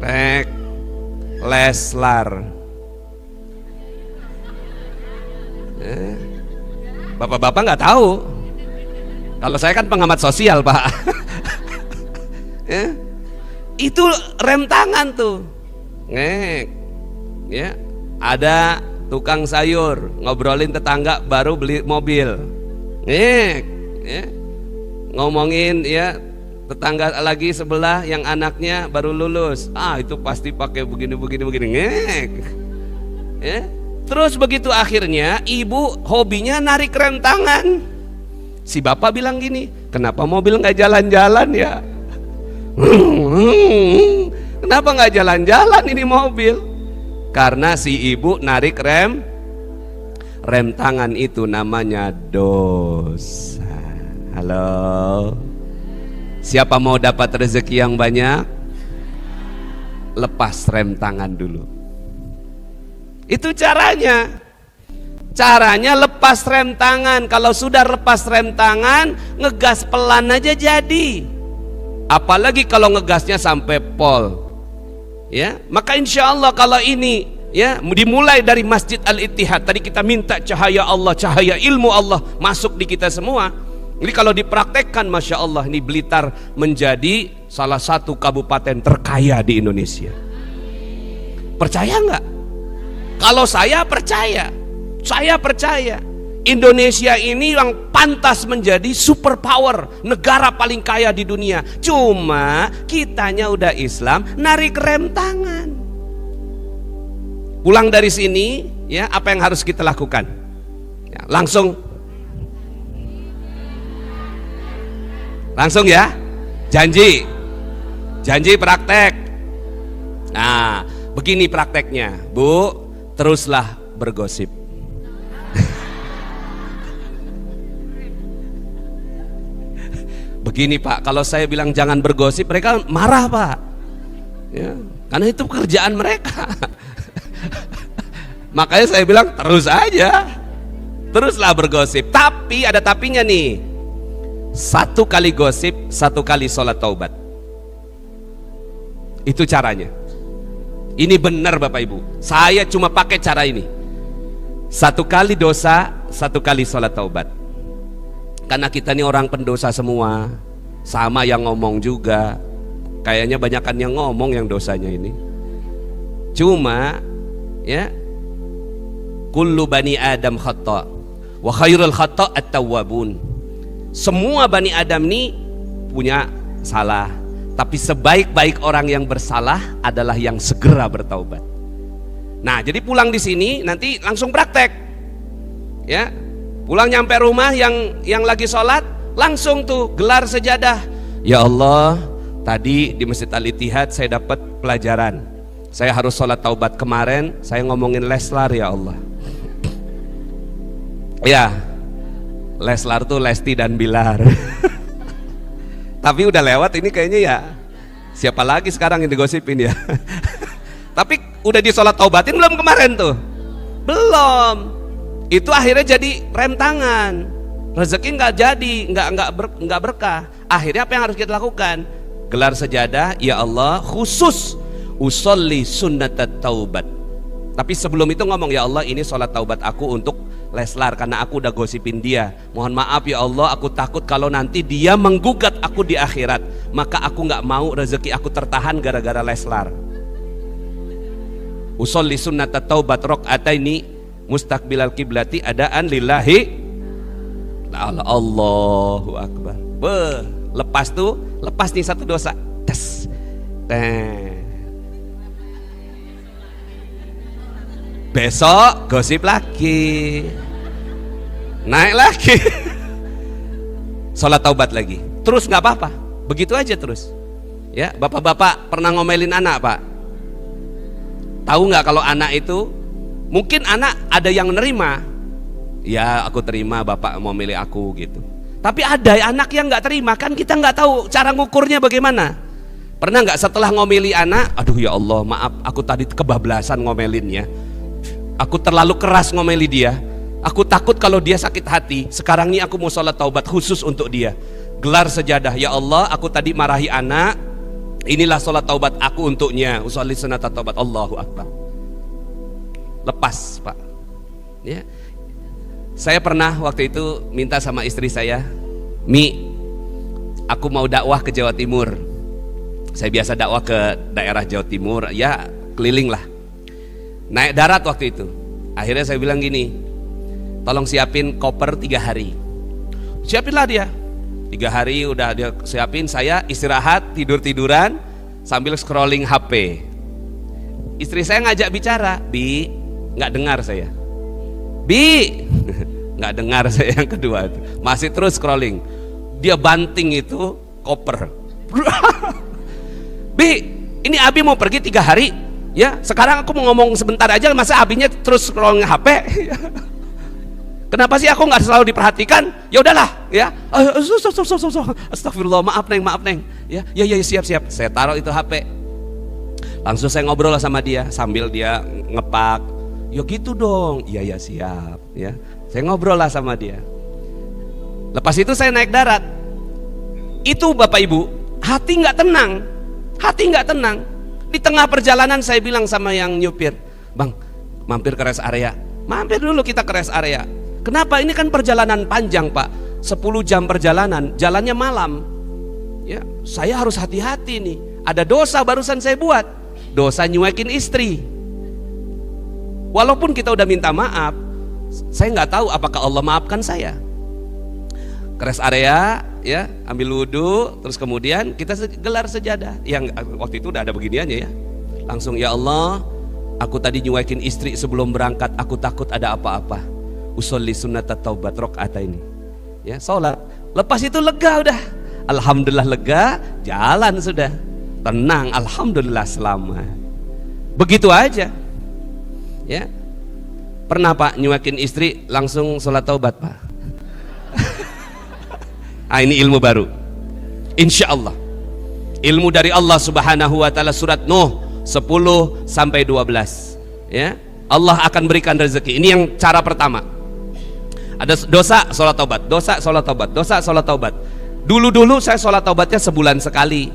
Rek, Leslar. Bapak-bapak nggak tahu. Kalau saya kan pengamat sosial Pak. Ya, itu rem tangan tuh. Ngek. Ya, ada tukang sayur ngobrolin tetangga baru beli mobil. Ngek. Ya, ngomongin ya tetangga lagi sebelah yang anaknya baru lulus. Itu pasti pakai begini. Ngek. Ya. Terus begitu akhirnya ibu hobinya narik rem tangan. Si bapak bilang gini, kenapa mobil nggak jalan-jalan ya? Kenapa nggak jalan-jalan ini mobil? Karena si ibu narik rem tangan itu namanya dosa. Halo, siapa mau dapat rezeki yang banyak? Lepas rem tangan dulu. Itu caranya. Caranya lepas rem tangan. Kalau sudah lepas rem tangan, ngegas pelan aja jadi. Apalagi kalau ngegasnya sampai pol. Ya, maka insya Allah kalau ini ya dimulai dari Masjid Al-Ittihad. Tadi kita minta cahaya Allah, cahaya ilmu Allah masuk di kita semua. Jadi kalau dipraktekkan, masya Allah, ini Blitar menjadi salah satu kabupaten terkaya di Indonesia. Percaya nggak? Kalau saya percaya. Saya percaya Indonesia ini yang pantas menjadi superpower, negara paling kaya di dunia. Cuma kitanya udah Islam, narik rem tangan. Pulang dari sini, ya apa yang harus kita lakukan? Ya, langsung ya, janji praktek. Nah, begini prakteknya, Bu, teruslah bergosip. Begini Pak, kalau saya bilang jangan bergosip, mereka marah Pak. Ya, karena itu pekerjaan mereka. Makanya saya bilang terus aja, teruslah bergosip. Tapi ada tapinya nih. 1 kali gosip, 1 kali sholat taubat. Itu caranya. Ini benar Bapak Ibu. Saya cuma pakai cara ini. 1 kali dosa, 1 kali sholat taubat. Karena kita ini orang pendosa semua. Sama yang ngomong juga. Kayaknya banyakan yang ngomong yang dosanya ini. Cuma ya, kullu bani Adam khata' wa khairul khata' at-tawwabun. Semua bani Adam ini punya salah, tapi sebaik-baik orang yang bersalah adalah yang segera bertaubat. Nah, jadi pulang di sini nanti langsung praktek. Ya. Pulang nyampe rumah yang lagi sholat, langsung tuh gelar sejadah. Ya Allah, tadi di Masjid Al-Ittihad saya dapat pelajaran. Saya harus sholat taubat. Kemarin saya ngomongin Leslar ya Allah. Ya, Leslar tuh Lesti dan Bilar. Tapi udah lewat ini kayaknya ya. Siapa lagi sekarang yang digosipin ya? Tapi udah di sholat taubatin belum kemarin tuh? Belum. Itu akhirnya jadi rem tangan. Rezeki nggak jadi, nggak berkah. Akhirnya apa yang harus kita lakukan? Gelar sejadah, ya Allah, khusus usolli sunnatat taubat. Tapi sebelum itu ngomong, ya Allah, ini sholat taubat aku untuk Leslar karena aku udah gosipin dia. Mohon maaf ya Allah, aku takut kalau nanti dia menggugat aku di akhirat, maka aku nggak mau rezeki aku tertahan gara-gara Leslar. Usolli sunnatat taubat rakaataini mustaqbilal kiblati adaan lillahi ta'ala. Allahu akbar. lepas nih satu dosa, tes. Besok gosip lagi, naik lagi, sholat taubat lagi, terus nggak apa-apa, begitu aja terus. Ya, bapak-bapak pernah ngomelin anak, Pak? Tahu nggak kalau anak itu, mungkin anak ada yang nerima, ya aku terima bapak mau milih aku gitu. Tapi ada anak yang nggak terima, kan kita nggak tahu cara ngukurnya bagaimana. Pernah nggak setelah ngomeli anak, aduh ya Allah maaf, aku tadi kebablasan ngomelinnya, aku terlalu keras ngomeli dia, aku takut kalau dia sakit hati, sekarang ini aku mau sholat taubat khusus untuk dia, gelar sejadah, ya Allah aku tadi marahi anak, inilah sholat taubat aku untuknya, usolli sunata taubat, Allahu Akbar. Lepas, Pak. Ya. Saya pernah waktu itu minta sama istri saya, Mi, aku mau dakwah ke Jawa Timur. Saya biasa dakwah ke daerah Jawa Timur, ya keliling lah. Naik darat waktu itu. Akhirnya saya bilang gini, tolong siapin koper 3 hari. Siapinlah dia. 3 hari udah dia siapin, saya istirahat, tidur-tiduran sambil scrolling HP. Istri saya ngajak bicara, Bi, nggak dengar saya. Bi, nggak dengar saya yang kedua itu. Masih terus scrolling. Dia banting itu koper. Bi, ini Abi mau pergi 3 hari. Ya, sekarang aku mau ngomong sebentar aja, masa Abinya terus scrolling HP. Kenapa sih aku nggak selalu diperhatikan? Ya udahlah, ya. Astagfirullah, maaf neng. Ya, siap. Saya taruh itu HP. Langsung saya ngobrol sama dia sambil dia ngepak. Ya gitu dong. Iya siap. Ya, saya ngobrol lah sama dia. Lepas itu saya naik darat. Itu Bapak Ibu, hati nggak tenang. Di tengah perjalanan saya bilang sama yang nyupir, Bang, mampir ke rest area. Mampir dulu kita ke rest area. Kenapa? Ini kan perjalanan panjang, Pak. 10 jam perjalanan, jalannya malam. Ya, saya harus hati-hati nih. Ada dosa barusan saya buat. Dosa nyuekin istri. Walaupun kita udah minta maaf, saya nggak tahu apakah Allah maafkan saya. Ke rest area, ya, ambil wudhu, terus kemudian kita gelar sejadah. Yang waktu itu udah ada beginiannya ya. Langsung, ya Allah, aku tadi nyuekin istri sebelum berangkat, aku takut ada apa-apa. Usolli sunnata taubat rok'ata ini. Ya, sholat. Lepas itu lega udah. Alhamdulillah lega, jalan sudah. Tenang, alhamdulillah selamat. Begitu aja. Ya. Pernah Pak nyuekin istri langsung sholat taubat, Pak? Ini ilmu baru. Insya Allah. Ilmu dari Allah Subhanahu wa taala, surat Nuh 10 sampai 12. Ya. Allah akan berikan rezeki. Ini yang cara pertama. Ada dosa, sholat taubat. Dosa, sholat taubat. Dosa, sholat taubat. Dulu saya sholat taubatnya sebulan sekali.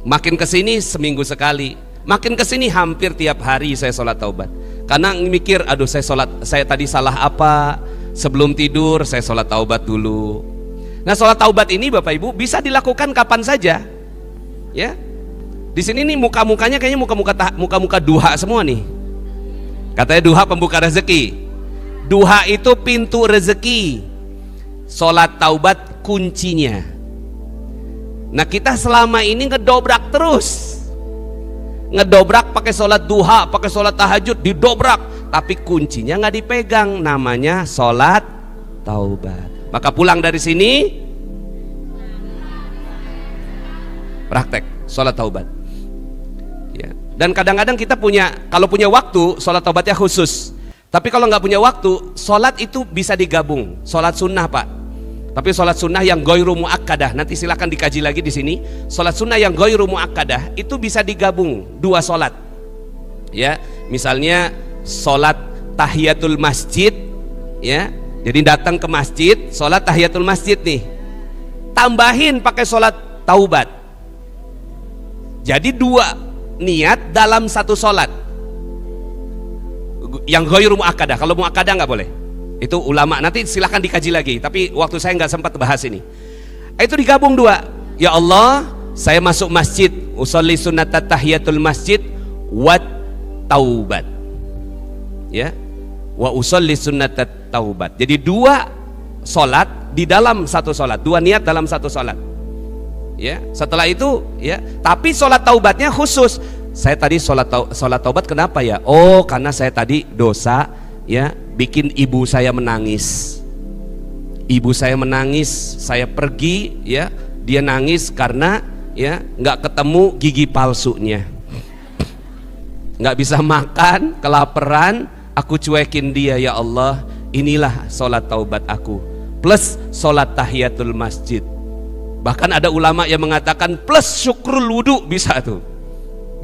Makin kesini seminggu sekali. Makin kesini hampir tiap hari saya sholat taubat. Karena mikir, aduh saya tadi salah apa? Sebelum tidur saya sholat taubat dulu. Nah, sholat taubat ini Bapak Ibu bisa dilakukan kapan saja. Ya. Di sini nih muka-mukanya kayaknya muka-muka duha semua nih. Katanya duha pembuka rezeki. Duha itu pintu rezeki. Sholat taubat kuncinya. Nah, kita selama ini ngedobrak terus. Ngedobrak pakai sholat duha, pakai sholat tahajud, didobrak. Tapi kuncinya nggak dipegang, namanya sholat taubat. Maka pulang dari sini praktek sholat taubat. Ya. Dan kadang-kadang kita kalau punya waktu, sholat taubatnya khusus. Tapi kalau nggak punya waktu, sholat itu bisa digabung. Sholat sunnah, Pak. Tapi sholat sunnah yang ghairu muakkadah, nanti silakan dikaji lagi di sini. Sholat sunnah yang ghairu muakkadah itu bisa digabung 2 sholat. Ya, misalnya sholat tahiyatul masjid, ya. Jadi datang ke masjid, sholat tahiyatul masjid nih, tambahin pakai sholat taubat. Jadi 2 niat dalam 1 sholat. Yang ghairu muakkadah. Kalau muakkadah nggak boleh. Itu ulama, nanti silahkan dikaji lagi. Tapi waktu saya nggak sempat bahas ini. Itu digabung 2. Ya Allah, saya masuk masjid, usolli sunnatat tahiyatul masjid wa taubat. Ya, wa usolli sunnatat taubat. Jadi 2 sholat di dalam 1 sholat, 2 niat dalam 1 sholat. Ya, setelah itu ya, tapi sholat taubatnya khusus. Saya tadi sholat taubat kenapa ya? Oh, karena saya tadi dosa ya, bikin ibu saya menangis. Ibu saya menangis, saya pergi ya, dia nangis karena ya nggak ketemu gigi palsunya, nggak bisa makan, kelaparan, aku cuekin dia. Ya Allah, inilah sholat taubat aku, plus sholat tahiyatul masjid. Bahkan ada ulama yang mengatakan plus syukrul wudu bisa tuh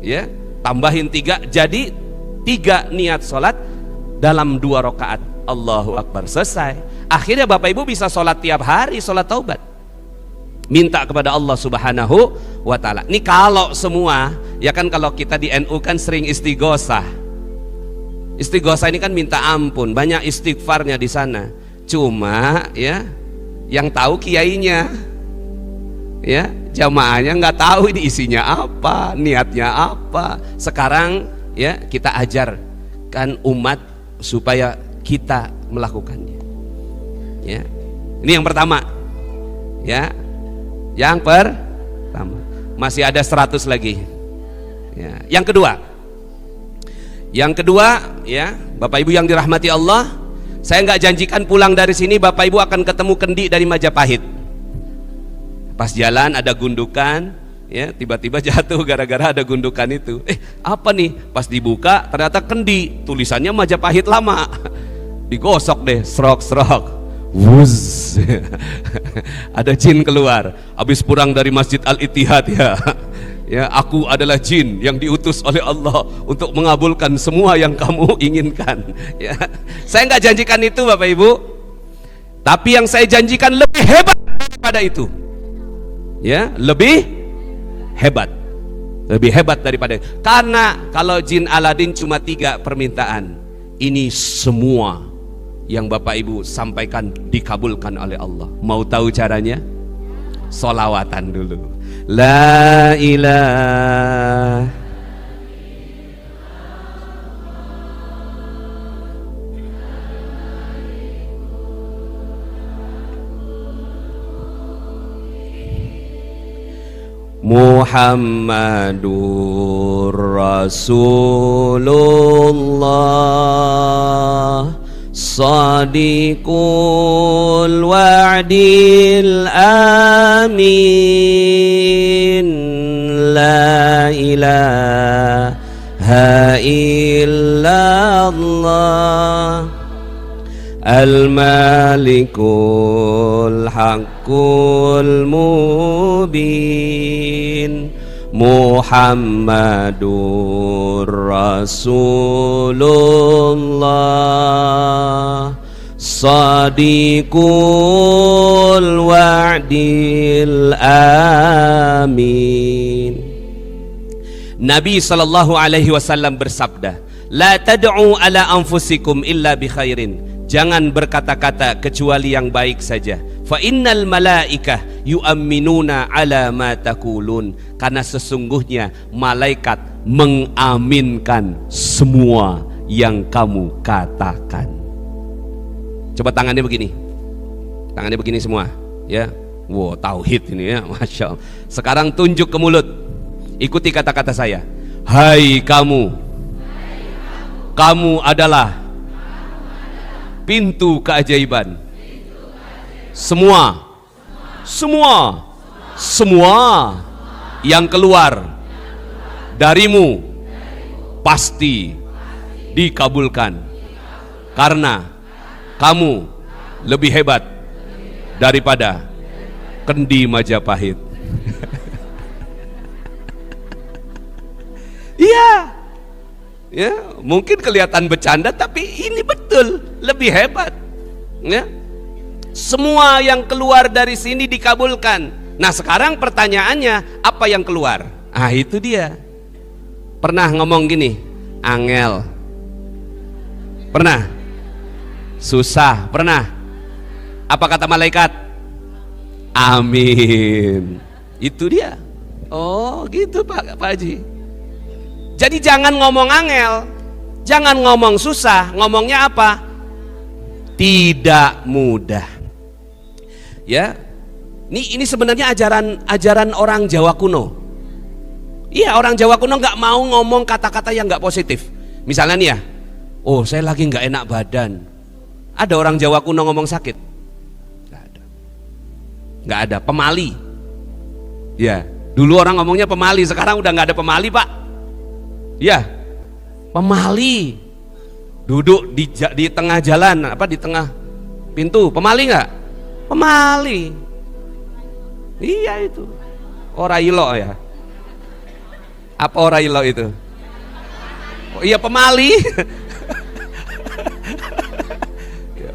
ya, tambahin 3 jadi 3 niat sholat dalam 2 rakaat. Allahu Akbar, selesai. Akhirnya Bapak Ibu bisa sholat tiap hari, sholat taubat, minta kepada Allah Subhanahu wa Ta'ala. Ini kalau semua ya kan, kalau kita di NU kan sering istighosah. Istighosah ini kan minta ampun, banyak istighfarnya di sana. Cuma ya yang tahu kiainya, ya jamaahnya nggak tahu ini isinya apa, niatnya apa. Sekarang ya kita ajarkan umat supaya kita melakukannya. Ya, ini yang pertama. Ya, yang pertama. Masih ada 100 lagi. Ya, yang kedua. Yang kedua, ya Bapak Ibu yang dirahmati Allah, saya nggak janjikan pulang dari sini Bapak Ibu akan ketemu kendi dari Majapahit. Pas jalan ada gundukan, ya tiba-tiba jatuh gara-gara ada gundukan itu. Apa nih? Pas dibuka ternyata kendi, tulisannya Majapahit lama. Digosok deh, serok-serok, wuz. Ada jin keluar habis pulang dari Masjid Al-Ittihad ya. Ya, aku adalah jin yang diutus oleh Allah untuk mengabulkan semua yang kamu inginkan. Ya, saya nggak janjikan itu Bapak Ibu, tapi yang saya janjikan lebih hebat daripada itu. Ya, lebih hebat daripada itu. Karena kalau jin Aladin cuma 3 permintaan, ini semua yang Bapak Ibu sampaikan dikabulkan oleh Allah. Mau tahu caranya? Solawatan dulu. La ilaha Muhammadur Rasulullah Sadiqul wa'dil amin. La ilaha illallah al-malikul haqqul mubin Muhammadur Rasulullah Sadiqul wa'dil amin. Nabi SAW bersabda, la tad'u ala anfusikum illa bi khairin. Jangan berkata-kata kecuali yang baik saja. Fa innal malaikah yu'amminuna ala ma taqulun. Karena sesungguhnya malaikat mengaminkan semua yang kamu katakan. Coba tangannya begini. Tangannya begini semua, ya. Wow, tauhid ini ya, Masya Allah. Sekarang tunjuk ke mulut. Ikuti kata-kata saya. Hai kamu. Kamu adalah pintu keajaiban. Semua yang keluar darimu pasti dikabulkan, karena kamu lebih hebat daripada kendi Majapahit. Iya, ya mungkin kelihatan bercanda tapi ini betul, lebih hebat. Ya, semua yang keluar dari sini dikabulkan. Nah sekarang pertanyaannya, apa yang keluar? Ah itu dia. Pernah ngomong gini, angel? Pernah? Susah? Pernah? Apa kata malaikat? Amin. Itu dia. Oh gitu Pak Haji. Jadi jangan ngomong angel, jangan ngomong susah, ngomongnya apa? Tidak mudah. Ya, Ini sebenarnya ajaran orang Jawa kuno. Iya, orang Jawa kuno nggak mau ngomong kata-kata yang nggak positif. Misalnya nih ya, oh saya lagi nggak enak badan. Ada orang Jawa kuno ngomong sakit? Nggak ada. Nggak ada. Pemali. Ya, dulu orang ngomongnya pemali, sekarang udah nggak ada pemali pak. Ya, pemali. Duduk di tengah jalan, apa di tengah pintu, pemali nggak? Pemali. Iya itu. Orailo ya. Apa orailo itu? Oh, iya pemali.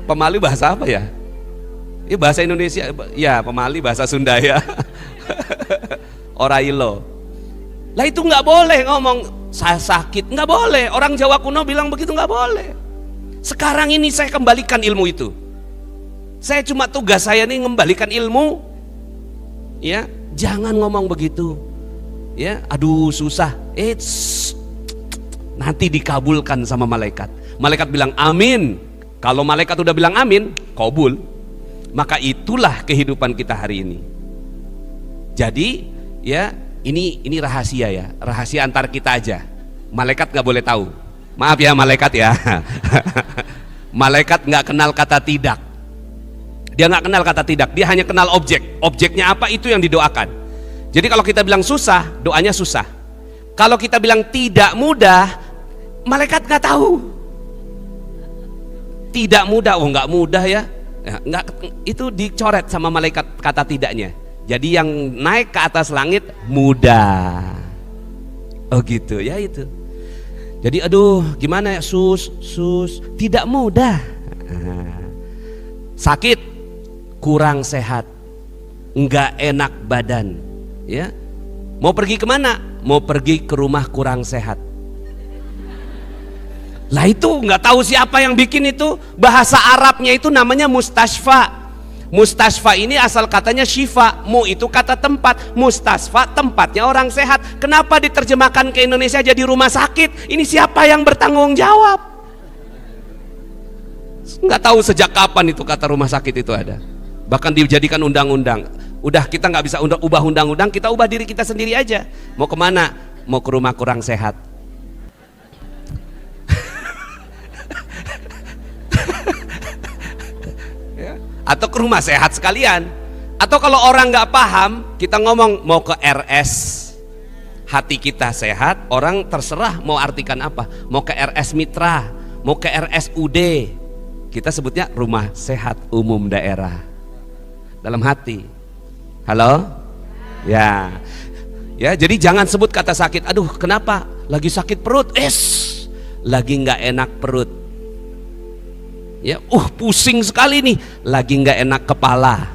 Pemali bahasa apa ya? Ini bahasa Indonesia. Ya pemali bahasa Sunda ya. Orailo. Lah itu nggak boleh ngomong saya sakit, nggak boleh. Orang Jawa kuno bilang begitu nggak boleh. Sekarang ini saya kembalikan ilmu itu. Saya cuma tugas saya nih mengembalikan ilmu. Ya, jangan ngomong begitu. Ya, aduh susah. Nanti dikabulkan sama malaikat. Malaikat bilang amin. Kalau malaikat udah bilang amin, kabul. Maka itulah kehidupan kita hari ini. Jadi, ya, ini rahasia ya, rahasia antar kita aja. Malaikat nggak boleh tahu. Maaf ya malaikat ya. Malaikat nggak kenal kata tidak. Dia nggak kenal kata tidak, dia hanya kenal objek. Objeknya apa, itu yang didoakan. Jadi kalau kita bilang susah, doanya susah. Kalau kita bilang tidak mudah, malaikat nggak tahu. Tidak mudah, oh nggak mudah ya. Nggak, itu dicoret sama malaikat kata tidaknya. Jadi yang naik ke atas langit mudah. Oh gitu ya itu. Jadi aduh gimana ya sus tidak mudah. Sakit, kurang sehat, nggak enak badan, ya. Mau pergi kemana? Mau pergi ke rumah kurang sehat. Lah itu nggak tahu siapa yang bikin itu. Bahasa Arabnya itu namanya mustasfa. Mustasfa ini asal katanya syifa. Mu itu kata tempat, mustasfa tempatnya orang sehat. Kenapa diterjemahkan ke Indonesia jadi rumah sakit? Ini siapa yang bertanggung jawab? Nggak tahu sejak kapan itu kata rumah sakit itu ada. Bahkan dijadikan undang-undang. Udah kita nggak bisa ubah undang-undang, kita ubah diri kita sendiri aja. Mau kemana? Mau ke rumah kurang sehat. Ya. Atau ke rumah sehat sekalian. Atau kalau orang nggak paham, kita ngomong mau ke RS. Hati kita sehat, orang terserah mau artikan apa. Mau ke RS Mitra, mau ke RSUD. Kita sebutnya rumah sehat umum daerah. Dalam hati. Halo? Ya. Ya, jadi jangan sebut kata sakit. Aduh, kenapa? Lagi sakit perut. Lagi nggak enak perut. Ya, pusing sekali nih. Lagi nggak enak kepala.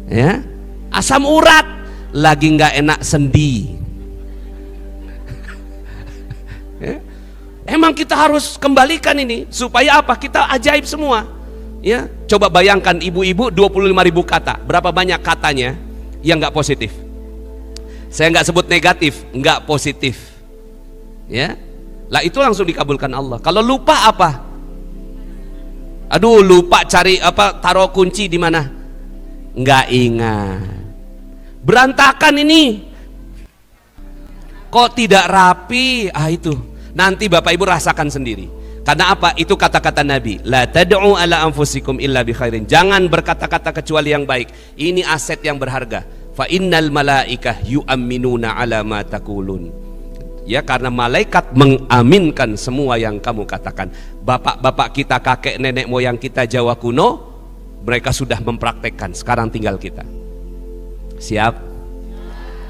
Ya. Asam urat. Lagi nggak enak sendi. Ya. Emang kita harus kembalikan ini supaya apa? Kita ajaib semua. Ya, coba bayangkan ibu-ibu 25.000 kata. Berapa banyak katanya yang nggak positif? Saya nggak sebut negatif, nggak positif. Ya, lah itu langsung dikabulkan Allah. Kalau lupa apa? Aduh, lupa cari apa? Taruh kunci di mana? Nggak ingat. Berantakan ini. Kok tidak rapi? Itu. Nanti Bapak Ibu rasakan sendiri. Karena apa? Itu kata-kata Nabi. La tad'u ala anfusikum illa bi khairin. Jangan berkata-kata kecuali yang baik. Ini aset yang berharga. Fa innal malaikah yu'minuna ala ma taqulun. Ya, karena malaikat mengaminkan semua yang kamu katakan. Bapak-bapak kita, kakek nenek moyang kita Jawa kuno, mereka sudah mempraktekkan. Sekarang tinggal kita. Siap?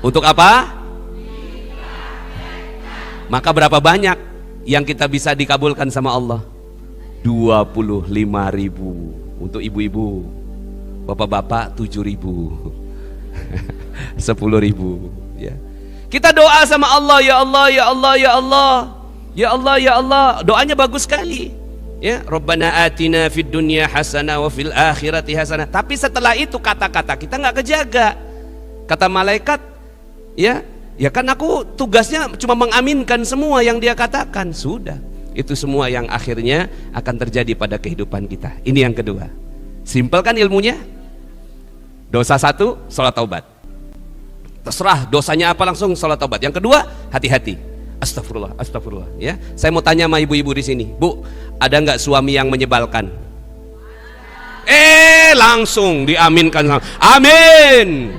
Untuk apa? Maka berapa banyak yang kita bisa dikabulkan sama Allah? 25.000 untuk ibu-ibu, bapak-bapak 7.000, 10.000 ya. Kita doa sama Allah, ya Allah, ya Allah, ya Allah, ya Allah, ya Allah. Doanya bagus sekali. Ya, Rabbana atina fid dunya hasanah wa fil akhirati hasanah. Tapi setelah itu kata-kata kita nggak kejaga. Kata malaikat, ya kan aku tugasnya cuma mengaminkan semua yang dia katakan. Sudah, itu semua yang akhirnya akan terjadi pada kehidupan kita. Ini yang kedua. Simpel kan ilmunya? Dosa satu, sholat taubat. Terserah dosanya apa, langsung sholat taubat. Yang kedua, hati-hati. Astagfirullah, astagfirullah. Ya, saya mau tanya sama ibu-ibu di sini, Bu, ada nggak suami yang menyebalkan? Langsung diaminkan. Amin.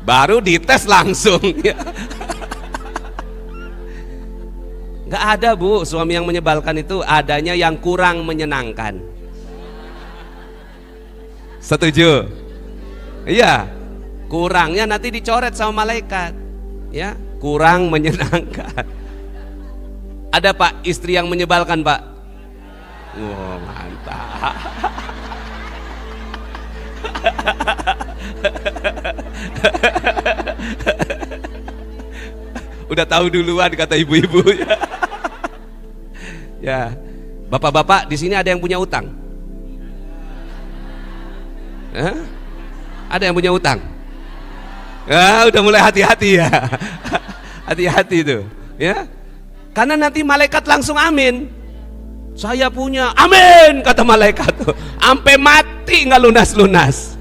Baru dites langsung. Nggak ada, Bu, suami yang menyebalkan itu. Adanya yang kurang menyenangkan. Setuju? Iya. Kurangnya nanti dicoret sama malaikat. Ya, kurang menyenangkan. Ada, Pak, istri yang menyebalkan, Pak? Wow, mantap. Udah tahu duluan kata ibu-ibu. Ya, bapak-bapak di sini ada yang punya utang? Ada yang punya utang? Udah mulai hati-hati ya. Hati-hati itu, ya. Karena nanti malaikat langsung amin. Saya punya, amin kata malaikat tuh. Sampai mati nggak lunas-lunas.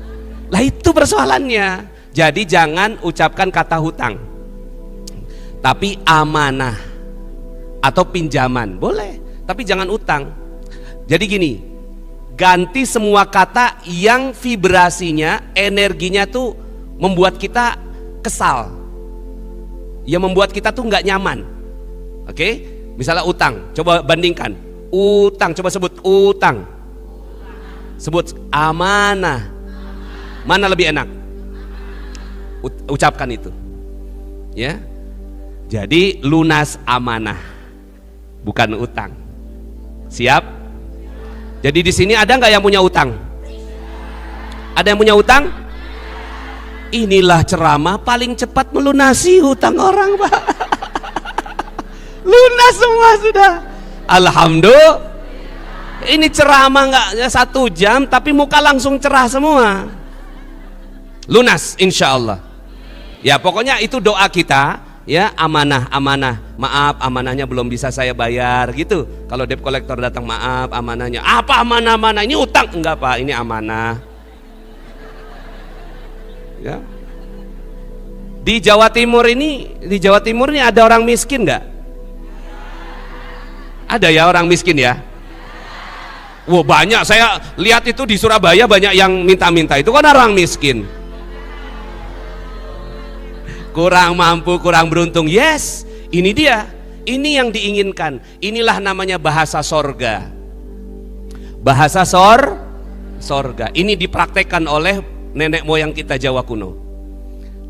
Lah itu persoalannya. Jadi jangan ucapkan kata hutang, tapi amanah atau pinjaman boleh, tapi jangan utang. Jadi gini, ganti semua kata yang vibrasinya, energinya tuh membuat kita kesal, yang membuat kita tuh nggak nyaman. Oke, misalnya utang, coba bandingkan. Utang, coba sebut utang. Sebut amanah. Mana lebih enak? Ucapkan itu. Ya. Jadi lunas amanah, bukan utang. Siap? Jadi di sini ada nggak yang punya utang? Ada yang punya utang? Inilah ceramah paling cepat melunasi hutang orang, Pak. Lunas semua sudah. Alhamdulillah. Ini ceramah nggak 1 jam, tapi muka langsung cerah semua. Lunas, insya Allah. Ya pokoknya itu doa kita. Ya, amanah, amanah. Maaf, amanahnya belum bisa saya bayar gitu. Kalau debt collector datang, maaf, amanahnya. Apa amanah-amanah? Ini utang? Enggak, Pak, ini amanah. Ya. Di Jawa Timur ini ada orang miskin nggak? Ada ya orang miskin ya? Wah, banyak. Saya lihat itu di Surabaya banyak yang minta-minta. Itu kan orang miskin. Kurang mampu, kurang beruntung. Yes, ini dia. Ini yang diinginkan. Inilah namanya bahasa sorga. Bahasa sorga. Ini dipraktekkan oleh nenek moyang kita Jawa kuno.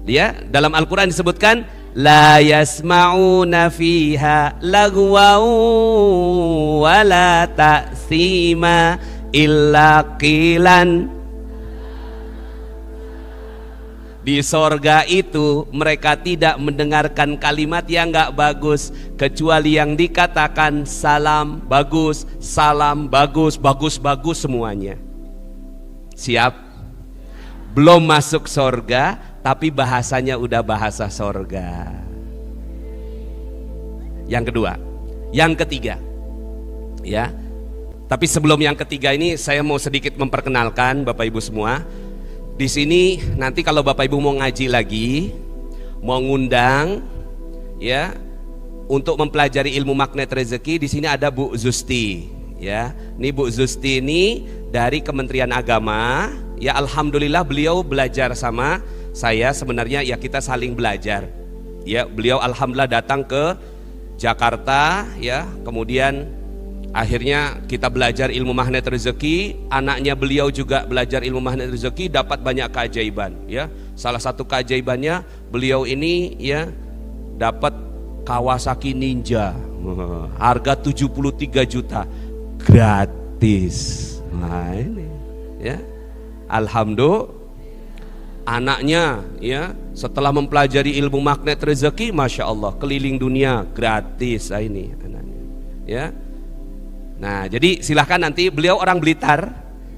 Dia dalam Al-Quran disebutkan, la yasma'una fiha lagwaw wala ta'sima illa qilan. Di sorga itu mereka tidak mendengarkan kalimat yang gak bagus, kecuali yang dikatakan salam bagus, bagus semuanya. Siap? Belum masuk sorga, tapi bahasanya udah bahasa sorga. Yang kedua, yang ketiga, ya. Tapi sebelum yang ketiga ini, saya mau sedikit memperkenalkan Bapak Ibu semua. Di sini nanti kalau Bapak Ibu mau ngaji lagi, mau ngundang, ya, untuk mempelajari ilmu magnet rezeki, di sini ada Bu Zusti, ya. Ini Bu Zusti ini dari Kementerian Agama, ya. Alhamdulillah beliau belajar sama saya. Sebenarnya ya kita saling belajar, ya. Beliau alhamdulillah datang ke Jakarta, ya. Kemudian akhirnya kita belajar ilmu magnet rezeki. Anaknya beliau juga belajar ilmu magnet rezeki, dapat banyak keajaiban, ya. Salah satu keajaibannya beliau ini, ya, dapat Kawasaki Ninja, harga 73 juta gratis. Nah ini, ya, alhamdulillah. Anaknya, ya, setelah mempelajari ilmu magnet rezeki, masya Allah, keliling dunia gratis. Nah, ini anaknya, ya. Nah, jadi silahkan, nanti beliau orang Blitar,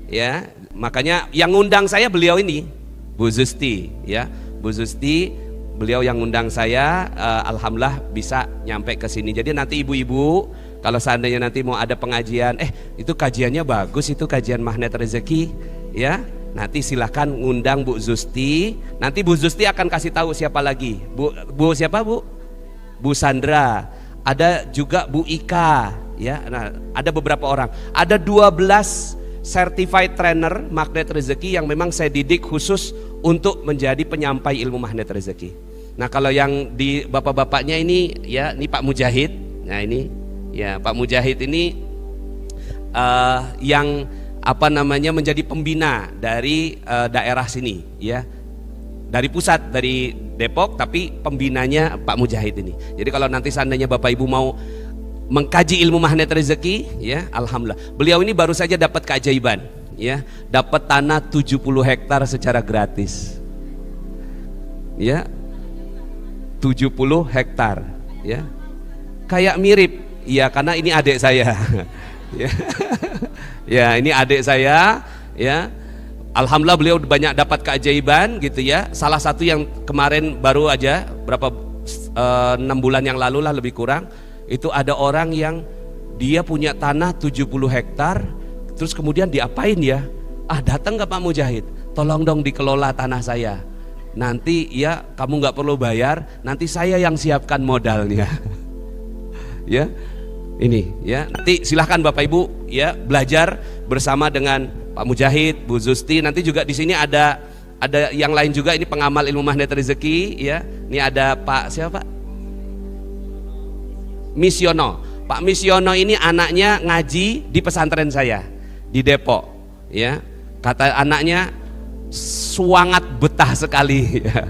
ya. Makanya yang ngundang saya beliau ini, Bu Zusti, ya. Bu Zusti beliau yang ngundang saya, alhamdulillah bisa nyampe ke sini. Jadi nanti ibu-ibu kalau seandainya nanti mau ada pengajian, itu kajiannya bagus, itu kajian Magnet Rezeki, ya. Nanti silahkan ngundang Bu Zusti. Nanti Bu Zusti akan kasih tahu siapa lagi. Bu siapa Bu? Bu Sandra. Ada juga Bu Ika, ya. Nah, ada beberapa orang. Ada 12 certified trainer Magnet Rezeki yang memang saya didik khusus untuk menjadi penyampai ilmu Magnet Rezeki. Nah, kalau yang di bapak-bapaknya ini, ya, ini Pak Mujahid. Nah, ini ya Pak Mujahid ini yang menjadi pembina dari daerah sini, ya, dari pusat, dari Depok, tapi pembinanya Pak Mujahid ini. Jadi kalau nanti seandainya Bapak Ibu mau mengkaji ilmu Magnet Rezeki, ya, alhamdulillah. Beliau ini baru saja dapat keajaiban, ya, dapat tanah 70 hektar secara gratis, ya, 70 hektar, ya, kayak mirip, ya, karena ini adik saya, ya. Ya, ini adik saya, ya. Alhamdulillah beliau banyak dapat keajaiban gitu, ya. Salah satu yang kemarin baru aja berapa 6 bulan yang lalu lah lebih kurang, itu ada orang yang dia punya tanah 70 hektar, terus kemudian diapain ya? Datang ke Pak Mujahid, tolong dong dikelola tanah saya. Nanti ya kamu nggak perlu bayar, nanti saya yang siapkan modalnya. Ya. Ini, ya, nanti silahkan Bapak Ibu, ya, belajar bersama dengan Pak Mujahid, Bu Zusti. Nanti juga di sini ada yang lain juga, ini pengamal ilmu Magnet Rezeki, ya. Ini ada Pak siapa Pak? Misyono. Pak Misyono ini anaknya ngaji di pesantren saya di Depok, ya. Kata anaknya sangat betah sekali, ya.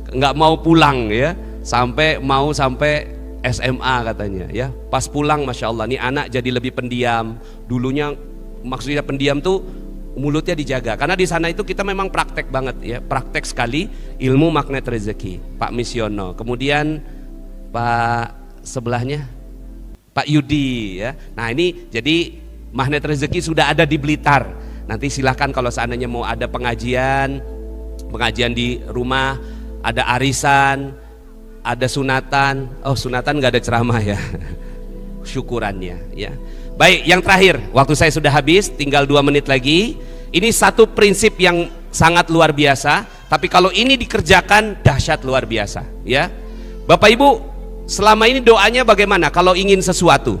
Nggak mau pulang, ya, sampai SMA katanya, ya. Pas pulang, masya Allah, nih anak jadi lebih pendiam. Dulunya maksudnya pendiam tuh mulutnya dijaga, karena di sana itu kita memang praktek banget, ya, praktek sekali ilmu Magnet Rezeki. Pak Misyono, kemudian Pak sebelahnya Pak Yudi, ya. Nah, ini jadi Magnet Rezeki sudah ada di Blitar. Nanti silahkan kalau seandainya mau ada pengajian di rumah, ada arisan, ada sunatan. Oh, sunatan nggak ada ceramah, ya. Syukurannya, ya. Baik, yang terakhir, waktu saya sudah habis, tinggal 2 menit lagi. Ini satu prinsip yang sangat luar biasa, tapi kalau ini dikerjakan dahsyat luar biasa, ya. Bapak Ibu, selama ini doanya bagaimana kalau ingin sesuatu?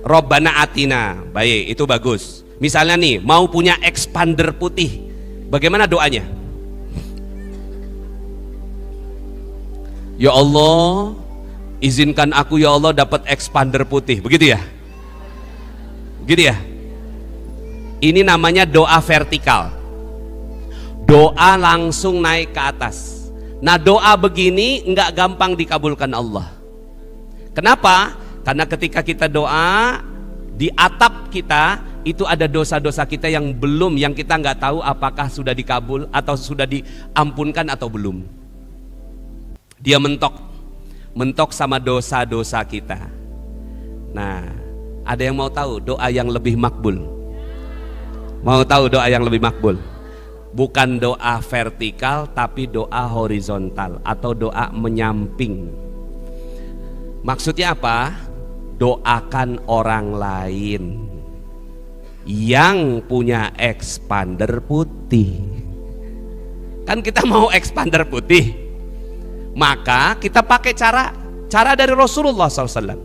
Robbana atina, baik, itu bagus. Misalnya nih, mau punya expander putih, bagaimana doanya? Ya Allah, izinkan aku ya Allah dapat expander putih, begitu ya? Begitu ya? Ini namanya doa vertikal. Doa langsung naik ke atas. Nah, doa begini enggak gampang dikabulkan Allah. Kenapa? Karena ketika kita doa, di atap kita itu ada dosa-dosa kita yang kita nggak tahu apakah sudah dikabul atau sudah diampunkan atau belum. Dia mentok sama dosa-dosa kita. Nah, ada yang mau tahu doa yang lebih makbul? Mau tahu doa yang lebih makbul? Bukan doa vertikal, tapi doa horizontal atau doa menyamping. Maksudnya apa? Doakan orang lain yang punya expander putih. Kan kita mau expander putih, maka kita pakai cara dari Rasulullah SAW.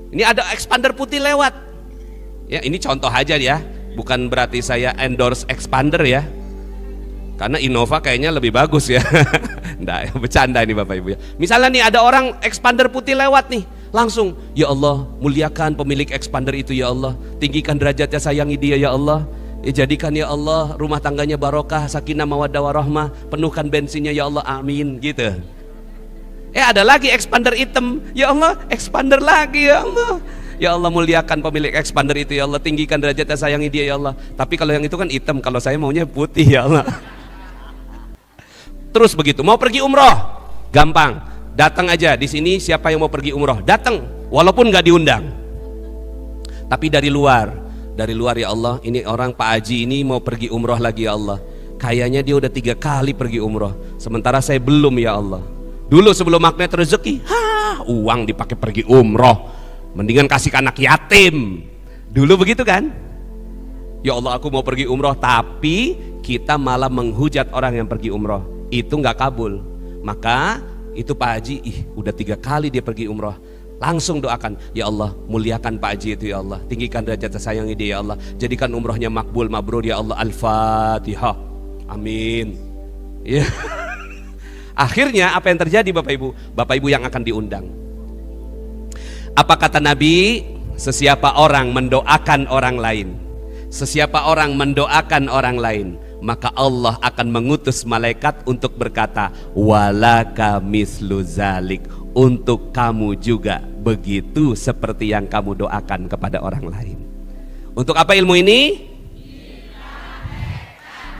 Ini ada expander putih lewat, ya. Ini contoh aja, ya, bukan berarti saya endorse expander, ya, karena Innova kayaknya lebih bagus, ya. Nggak, bercanda ini Bapak Ibu, ya. Misalnya nih ada orang expander putih lewat nih, langsung, ya Allah, muliakan pemilik expander itu ya Allah, tinggikan derajatnya, sayangi dia ya Allah, jadikan ya Allah rumah tangganya barokah, sakinah mawaddah warahmah, penuhkan bensinnya ya Allah, amin, gitu. Ada lagi expander hitam, ya Allah, expander lagi ya Allah. Ya Allah, muliakan pemilik expander itu ya Allah, tinggikan derajatnya, sayangi dia ya Allah. Tapi kalau yang itu kan hitam, kalau saya maunya putih ya Allah. Terus begitu, mau pergi umroh, gampang, datang aja di sini, siapa yang mau pergi umroh, datang, walaupun nggak diundang. Tapi dari luar ya Allah, ini orang Pak Haji ini mau pergi umroh lagi ya Allah. kayaknya dia udah 3 kali pergi umroh, sementara saya belum ya Allah. Dulu sebelum magnet rezeki, uang dipakai pergi umroh, mendingan kasih ke anak yatim. Dulu begitu kan? Ya Allah, aku mau pergi umroh, tapi kita malah menghujat orang yang pergi umroh, itu nggak kabul. Maka itu Pak Haji, udah 3 kali dia pergi umroh, langsung doakan, ya Allah muliakan Pak Haji itu ya Allah, tinggikan derajatnya, sayangi dia ya Allah, jadikan umrohnya makbul mabrur ya Allah. Al-Fatihah, amin ya. Akhirnya apa yang terjadi Bapak Ibu? Bapak Ibu yang akan diundang, apa kata Nabi? Sesiapa orang mendoakan orang lain, sesiapa orang mendoakan orang lain, maka Allah akan mengutus malaikat untuk berkata, walaka mislu zalik, untuk kamu juga begitu seperti yang kamu doakan kepada orang lain. Untuk apa ilmu ini?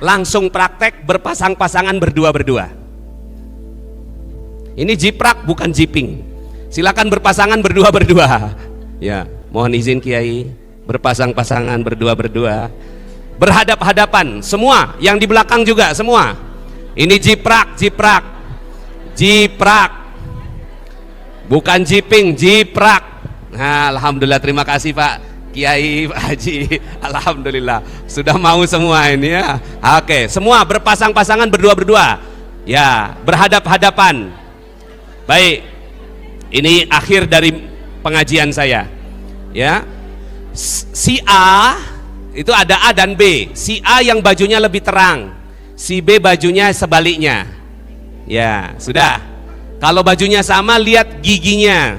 Langsung praktek, berpasang-pasangan, berdua-berdua. Ini jiprak bukan jiping. Silakan berpasangan berdua-berdua. Ya, mohon izin Kiai, berpasang-pasangan berdua-berdua, berhadap-hadapan, semua yang di belakang juga semua. Ini jiprak, bukan jiping, jiprak. Nah, alhamdulillah, terima kasih Pak Kiai, Pak Haji, alhamdulillah sudah mau semua ini ya. Oke, semua berpasang-pasangan berdua-berdua, ya, berhadap-hadapan. Baik, ini akhir dari pengajian saya, ya. Si A itu ada A dan B. Si A yang bajunya lebih terang, si B bajunya sebaliknya. Ya, sudah. Kalau bajunya sama, lihat giginya.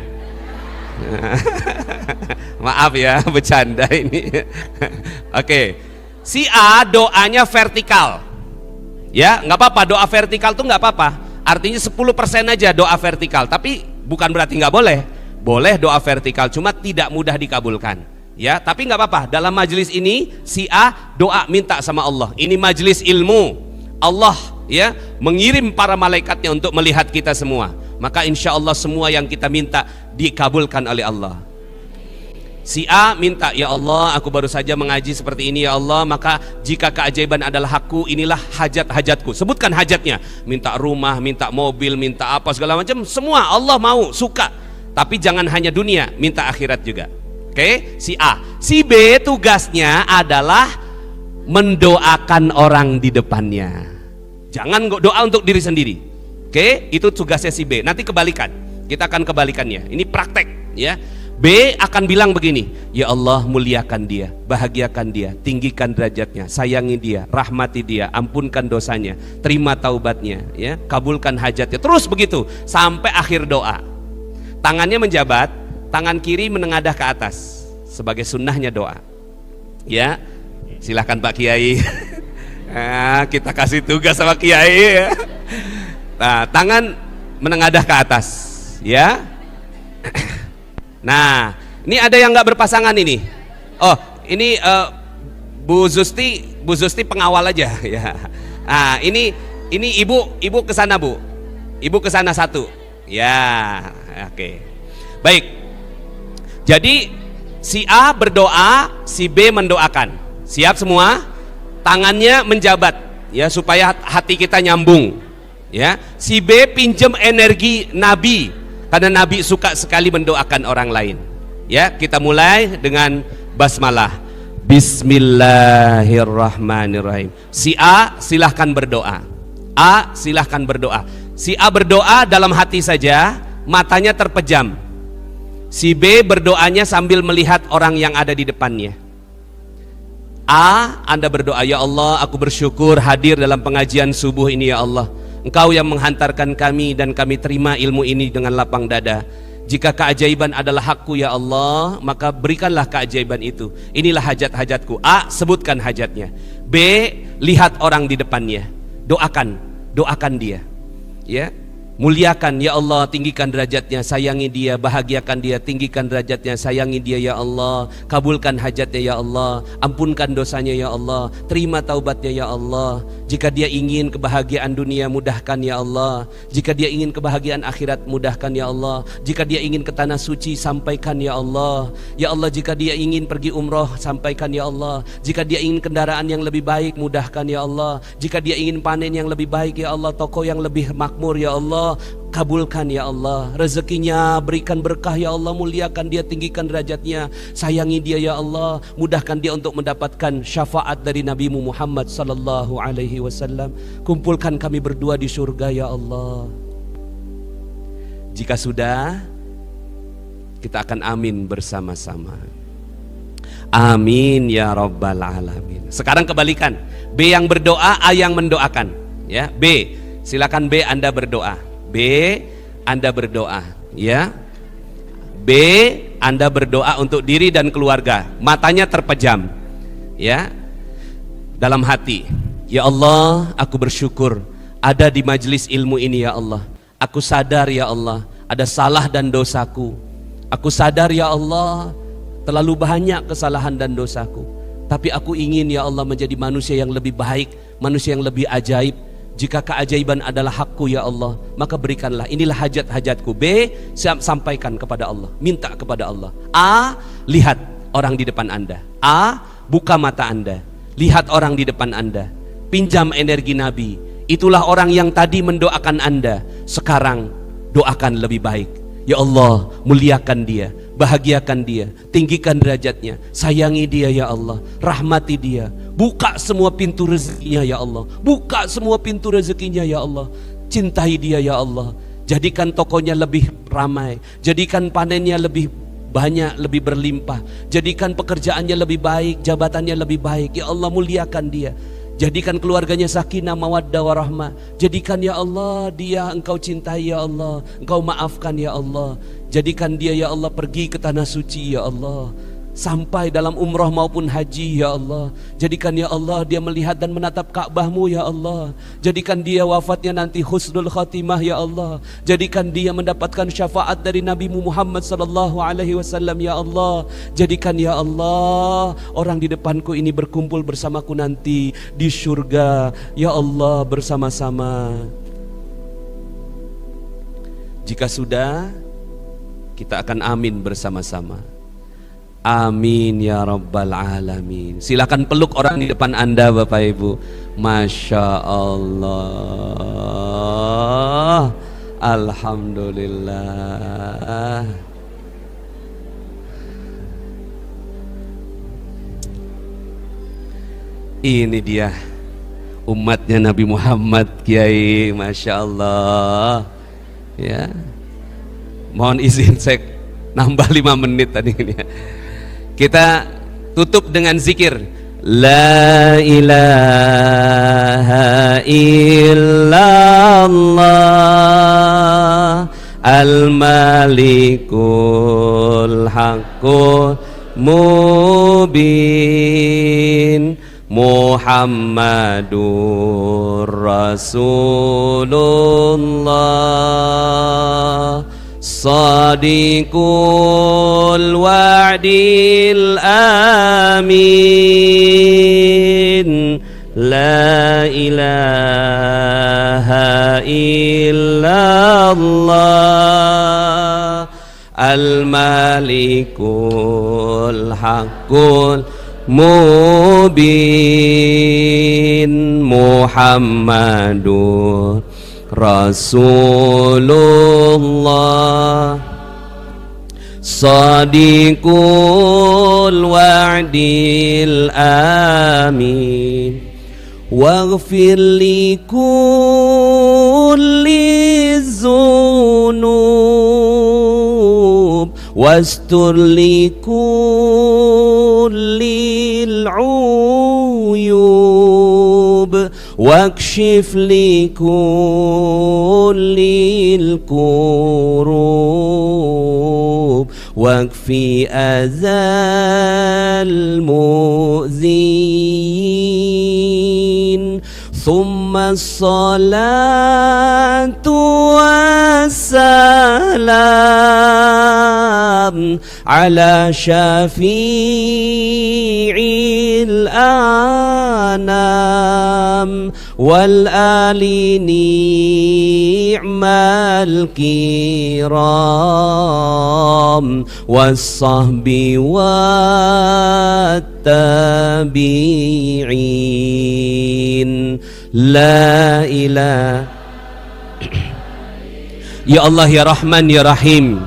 Maaf ya, bercanda ini. Oke. Si A doanya vertikal. Ya, nggak apa-apa, doa vertikal tuh nggak apa-apa. Artinya 10% aja doa vertikal, tapi bukan berarti nggak boleh. Boleh doa vertikal, cuma tidak mudah dikabulkan. Ya, tapi nggak apa-apa. Dalam majelis ini si A doa minta sama Allah. Ini majelis ilmu. Allah ya mengirim para malaikatnya untuk melihat kita semua. Maka insya Allah semua yang kita minta dikabulkan oleh Allah. Si A minta, ya Allah aku baru saja mengaji seperti ini ya Allah, maka jika keajaiban adalah hakku, inilah hajat-hajatku. Sebutkan hajatnya, minta rumah, minta mobil, minta apa segala macam, semua Allah mau, suka. Tapi jangan hanya dunia, minta akhirat juga. Oke, si A. Si B tugasnya adalah mendoakan orang di depannya. Jangan doa untuk diri sendiri. Oke, itu tugasnya si B. Nanti kebalikan, kita akan kebalikannya. Ini praktek ya. B akan bilang begini, ya Allah muliakan dia, bahagiakan dia, tinggikan derajatnya, sayangi dia, rahmati dia, ampunkan dosanya, terima taubatnya, ya, kabulkan hajatnya. Terus begitu sampai akhir doa. Tangannya menjabat, tangan kiri menengadah ke atas sebagai sunnahnya doa. Ya, silahkan Pak Kiai. Nah, kita kasih tugas sama Kiai ya. Nah, tangan menengadah ke atas, ya. Nah, ini ada yang nggak berpasangan ini. Oh, ini Bu Zusti pengawal aja ya. Nah, ini ibu ke sana Bu. Ibu ke sana satu. Ya, oke. Baik. Jadi si A berdoa, si B mendoakan. Siap semua? Tangannya menjabat ya supaya hati kita nyambung. Ya, si B pinjam energi Nabi. Karena Nabi suka sekali mendoakan orang lain. Ya, kita mulai dengan basmalah. Bismillahirrahmanirrahim. Si A silahkan berdoa. A silahkan berdoa. Si A berdoa dalam hati saja, matanya terpejam. Si B berdoanya sambil melihat orang yang ada di depannya. A, Anda berdoa, ya Allah, aku bersyukur hadir dalam pengajian subuh ini ya Allah. Engkau yang menghantarkan kami dan kami terima ilmu ini dengan lapang dada. Jika keajaiban adalah hakku ya Allah, maka berikanlah keajaiban itu. Inilah hajat-hajatku. A, sebutkan hajatnya. B, lihat orang di depannya. Doakan dia. Ya, muliakan ya Allah, tinggikan derajatnya, sayangi dia, bahagiakan dia, tinggikan derajatnya, sayangi dia ya Allah, kabulkan hajatnya ya Allah, ampunkan dosanya ya Allah, terima taubatnya ya Allah, Jika dia ingin kebahagiaan dunia, mudahkan ya Allah. Jika dia ingin kebahagiaan akhirat, mudahkan ya Allah. Jika dia ingin ke tanah suci, sampaikan ya Allah. Ya Allah, jika dia ingin pergi umroh, sampaikan ya Allah. Jika dia ingin kendaraan yang lebih baik, mudahkan ya Allah. Jika dia ingin panen yang lebih baik ya Allah, toko yang lebih makmur ya Allah, kabulkan ya Allah. Rezekinya berikan berkah ya Allah, muliakan dia, tinggikan derajatnya, sayangi dia ya Allah, mudahkan dia untuk mendapatkan syafaat dari Nabi-Mu Muhammad sallallahu alaihi wasallam. Kumpulkan kami berdua di surga ya Allah. Jika sudah, kita akan amin bersama-sama. Amin ya rabbal alamin. Sekarang kebalikan, B yang berdoa, A yang mendoakan ya. B, silakan B, Anda berdoa. B, Anda berdoa ya. B, Anda berdoa untuk diri dan keluarga, matanya terpejam ya, dalam hati. Ya Allah, aku bersyukur ada di majelis ilmu ini ya Allah. Aku sadar ya Allah, ada salah dan dosaku. Aku sadar ya Allah, terlalu banyak kesalahan dan dosaku. Tapi aku ingin ya Allah menjadi manusia yang lebih baik, manusia yang lebih ajaib. Jika keajaiban adalah hakku ya Allah, maka berikanlah. Inilah hajat-hajatku. B, sampaikan kepada Allah, minta kepada Allah. A, lihat orang di depan Anda. A, buka mata Anda, lihat orang di depan Anda. Pinjam energi Nabi. Itulah orang yang tadi mendoakan Anda, sekarang doakan lebih baik. Ya Allah, muliakan dia, bahagiakan dia, tinggikan derajatnya, sayangi dia ya Allah, rahmati dia, buka semua pintu rezekinya ya Allah, buka semua pintu rezekinya ya Allah, cintai dia ya Allah, jadikan tokonya lebih ramai, jadikan panennya lebih banyak, lebih berlimpah, jadikan pekerjaannya lebih baik, jabatannya lebih baik ya Allah, muliakan dia. Jadikan keluarganya sakinah, mawaddah, warahmah. Jadikan ya Allah dia engkau cintai ya Allah, engkau maafkan ya Allah. Jadikan dia ya Allah pergi ke tanah suci ya Allah, sampai dalam umrah maupun haji ya Allah. Jadikan ya Allah dia melihat dan menatap Ka'bahmu ya Allah. Jadikan dia wafatnya nanti husnul khatimah ya Allah. Jadikan dia mendapatkan syafaat dari Nabi-Mu Muhammad sallallahu alaihi wasallam ya Allah. Jadikan ya Allah orang di depanku ini berkumpul bersamaku nanti di surga ya Allah bersama-sama. Jika sudah, kita akan amin bersama-sama. Amin ya rabbal alamin. Silakan peluk orang di depan Anda Bapak Ibu. Masya Allah, alhamdulillah. Ini dia umatnya Nabi Muhammad, Kiai. Masya Allah ya. Mohon izin saya nambah 5 menit tadi ini ya. Kita tutup dengan zikir La ilaha illallah Al-Malikul Haqqul Mubin Muhammadur Rasulullah Sadiqul wa'dil amin La ilaha illallah Al-Malikul Haqqul Mubin Muhammadur Rasulullah Sadiqul wa'dil amin Waghfir li kulli zunub Wastur li kulli uyub Wakshif li kullil kurub Wakfi azal mu'zin Thumma salatu wassalam Ala syafi'il anam والآل نعم الكرام والصحب والتابعين لا إله. Ya Allah, ya Rahman, ya Rahim,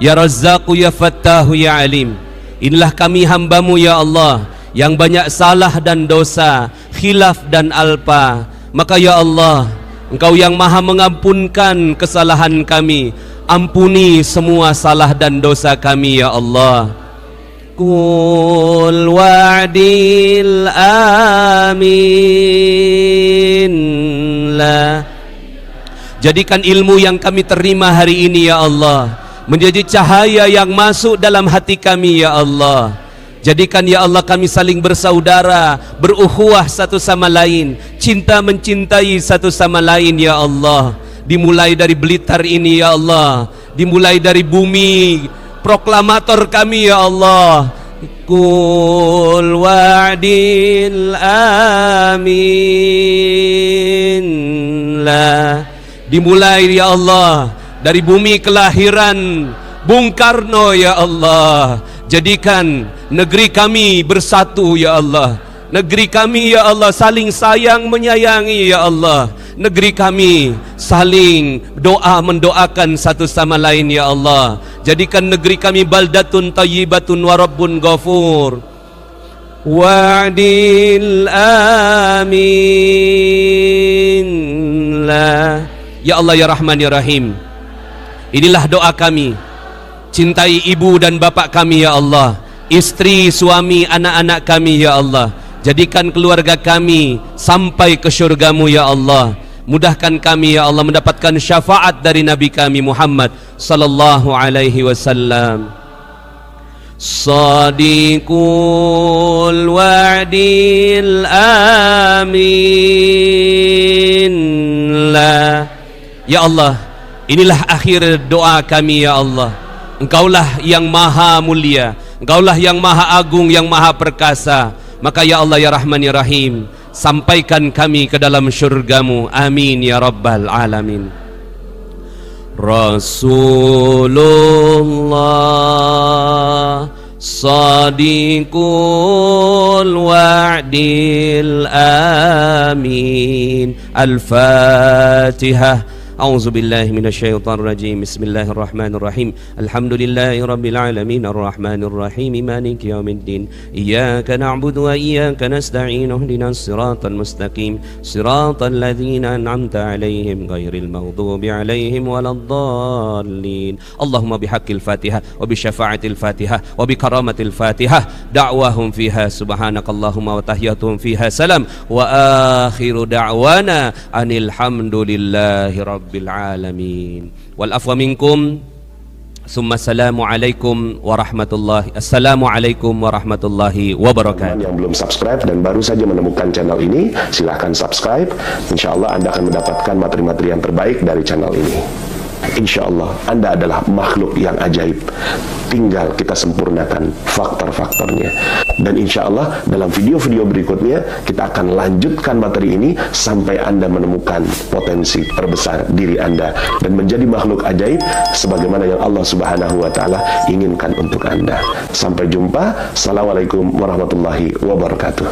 ya Razzaq, ya Fattah, ya Alim. Inilah kami hambamu ya Allah, yang banyak salah dan dosa, khilaf dan alpa. Maka ya Allah, Engkau yang maha mengampunkan kesalahan kami, ampuni semua salah dan dosa kami ya Allah. Qul wa'dil amin la. Jadikan ilmu yang kami terima hari ini ya Allah menjadi cahaya yang masuk dalam hati kami ya Allah. Jadikan ya Allah kami saling bersaudara, berukhuwah satu sama lain, cinta mencintai satu sama lain ya Allah. Dimulai dari Blitar ini ya Allah, dimulai dari bumi proklamator kami ya Allah. Qul wa'dil amin la. Dimulai ya Allah dari bumi kelahiran Bung Karno ya Allah. Jadikan negeri kami bersatu ya Allah. Negeri kami ya Allah saling sayang menyayangi ya Allah. Negeri kami saling doa mendoakan satu sama lain ya Allah. Jadikan negeri kami baldatun tayyibatun wa rabbun ghafur. Wa'dil amin la. Ya Allah ya Rahman ya Rahim, inilah doa kami. Cintai ibu dan bapak kami ya Allah, istri, suami, anak-anak kami ya Allah. Jadikan keluarga kami sampai ke syurga-Mu ya Allah. Mudahkan kami ya Allah mendapatkan syafaat dari Nabi kami Muhammad sallallahu alaihi wasallam. Sadiqul wa'dil amin la. Ya Allah, inilah akhir doa kami ya Allah. Engkaulah yang maha mulia, Engkaulah yang maha agung, yang maha perkasa. Maka ya Allah ya Rahman ya Rahim, sampaikan kami ke dalam syurga-Mu. Amin ya Rabbal Alamin. Rasulullah Sadiqul wa'dil amin. Al-Fatihah. أعوذ بالله من الشيطان الرجيم بسم الله الرحمن الرحيم الحمد لله رب العالمين الرحمن الرحيم مالك يوم الدين إياك نعبد وإياك نستعين اهدنا الصراط المستقيم صراط الذين أنعمت عليهم غير المغضوب عليهم ولا الضالين اللهم بحق الفاتحة وبشفاعة الفاتحة وبكرامة الفاتحة دعواهم فيها سبحانك اللهم وتحياتهم فيها سلام وآخر دعوانا أن الحمد لله رب Alamin. Wal afwa minkum. Summa assalamualaikum warahmatullahi wabarakatuh. Yang belum subscribe dan baru saja menemukan channel ini, silahkan subscribe. Insya Allah Anda akan mendapatkan materi-materi yang terbaik dari channel ini. Insya Allah Anda adalah makhluk yang ajaib, tinggal kita sempurnakan faktor-faktornya. Dan insya Allah dalam video-video berikutnya kita akan lanjutkan materi ini sampai Anda menemukan potensi terbesar diri Anda dan menjadi makhluk ajaib sebagaimana yang Allah Subhanahu wa Ta'ala inginkan untuk Anda. Sampai jumpa. Assalamualaikum warahmatullahi wabarakatuh.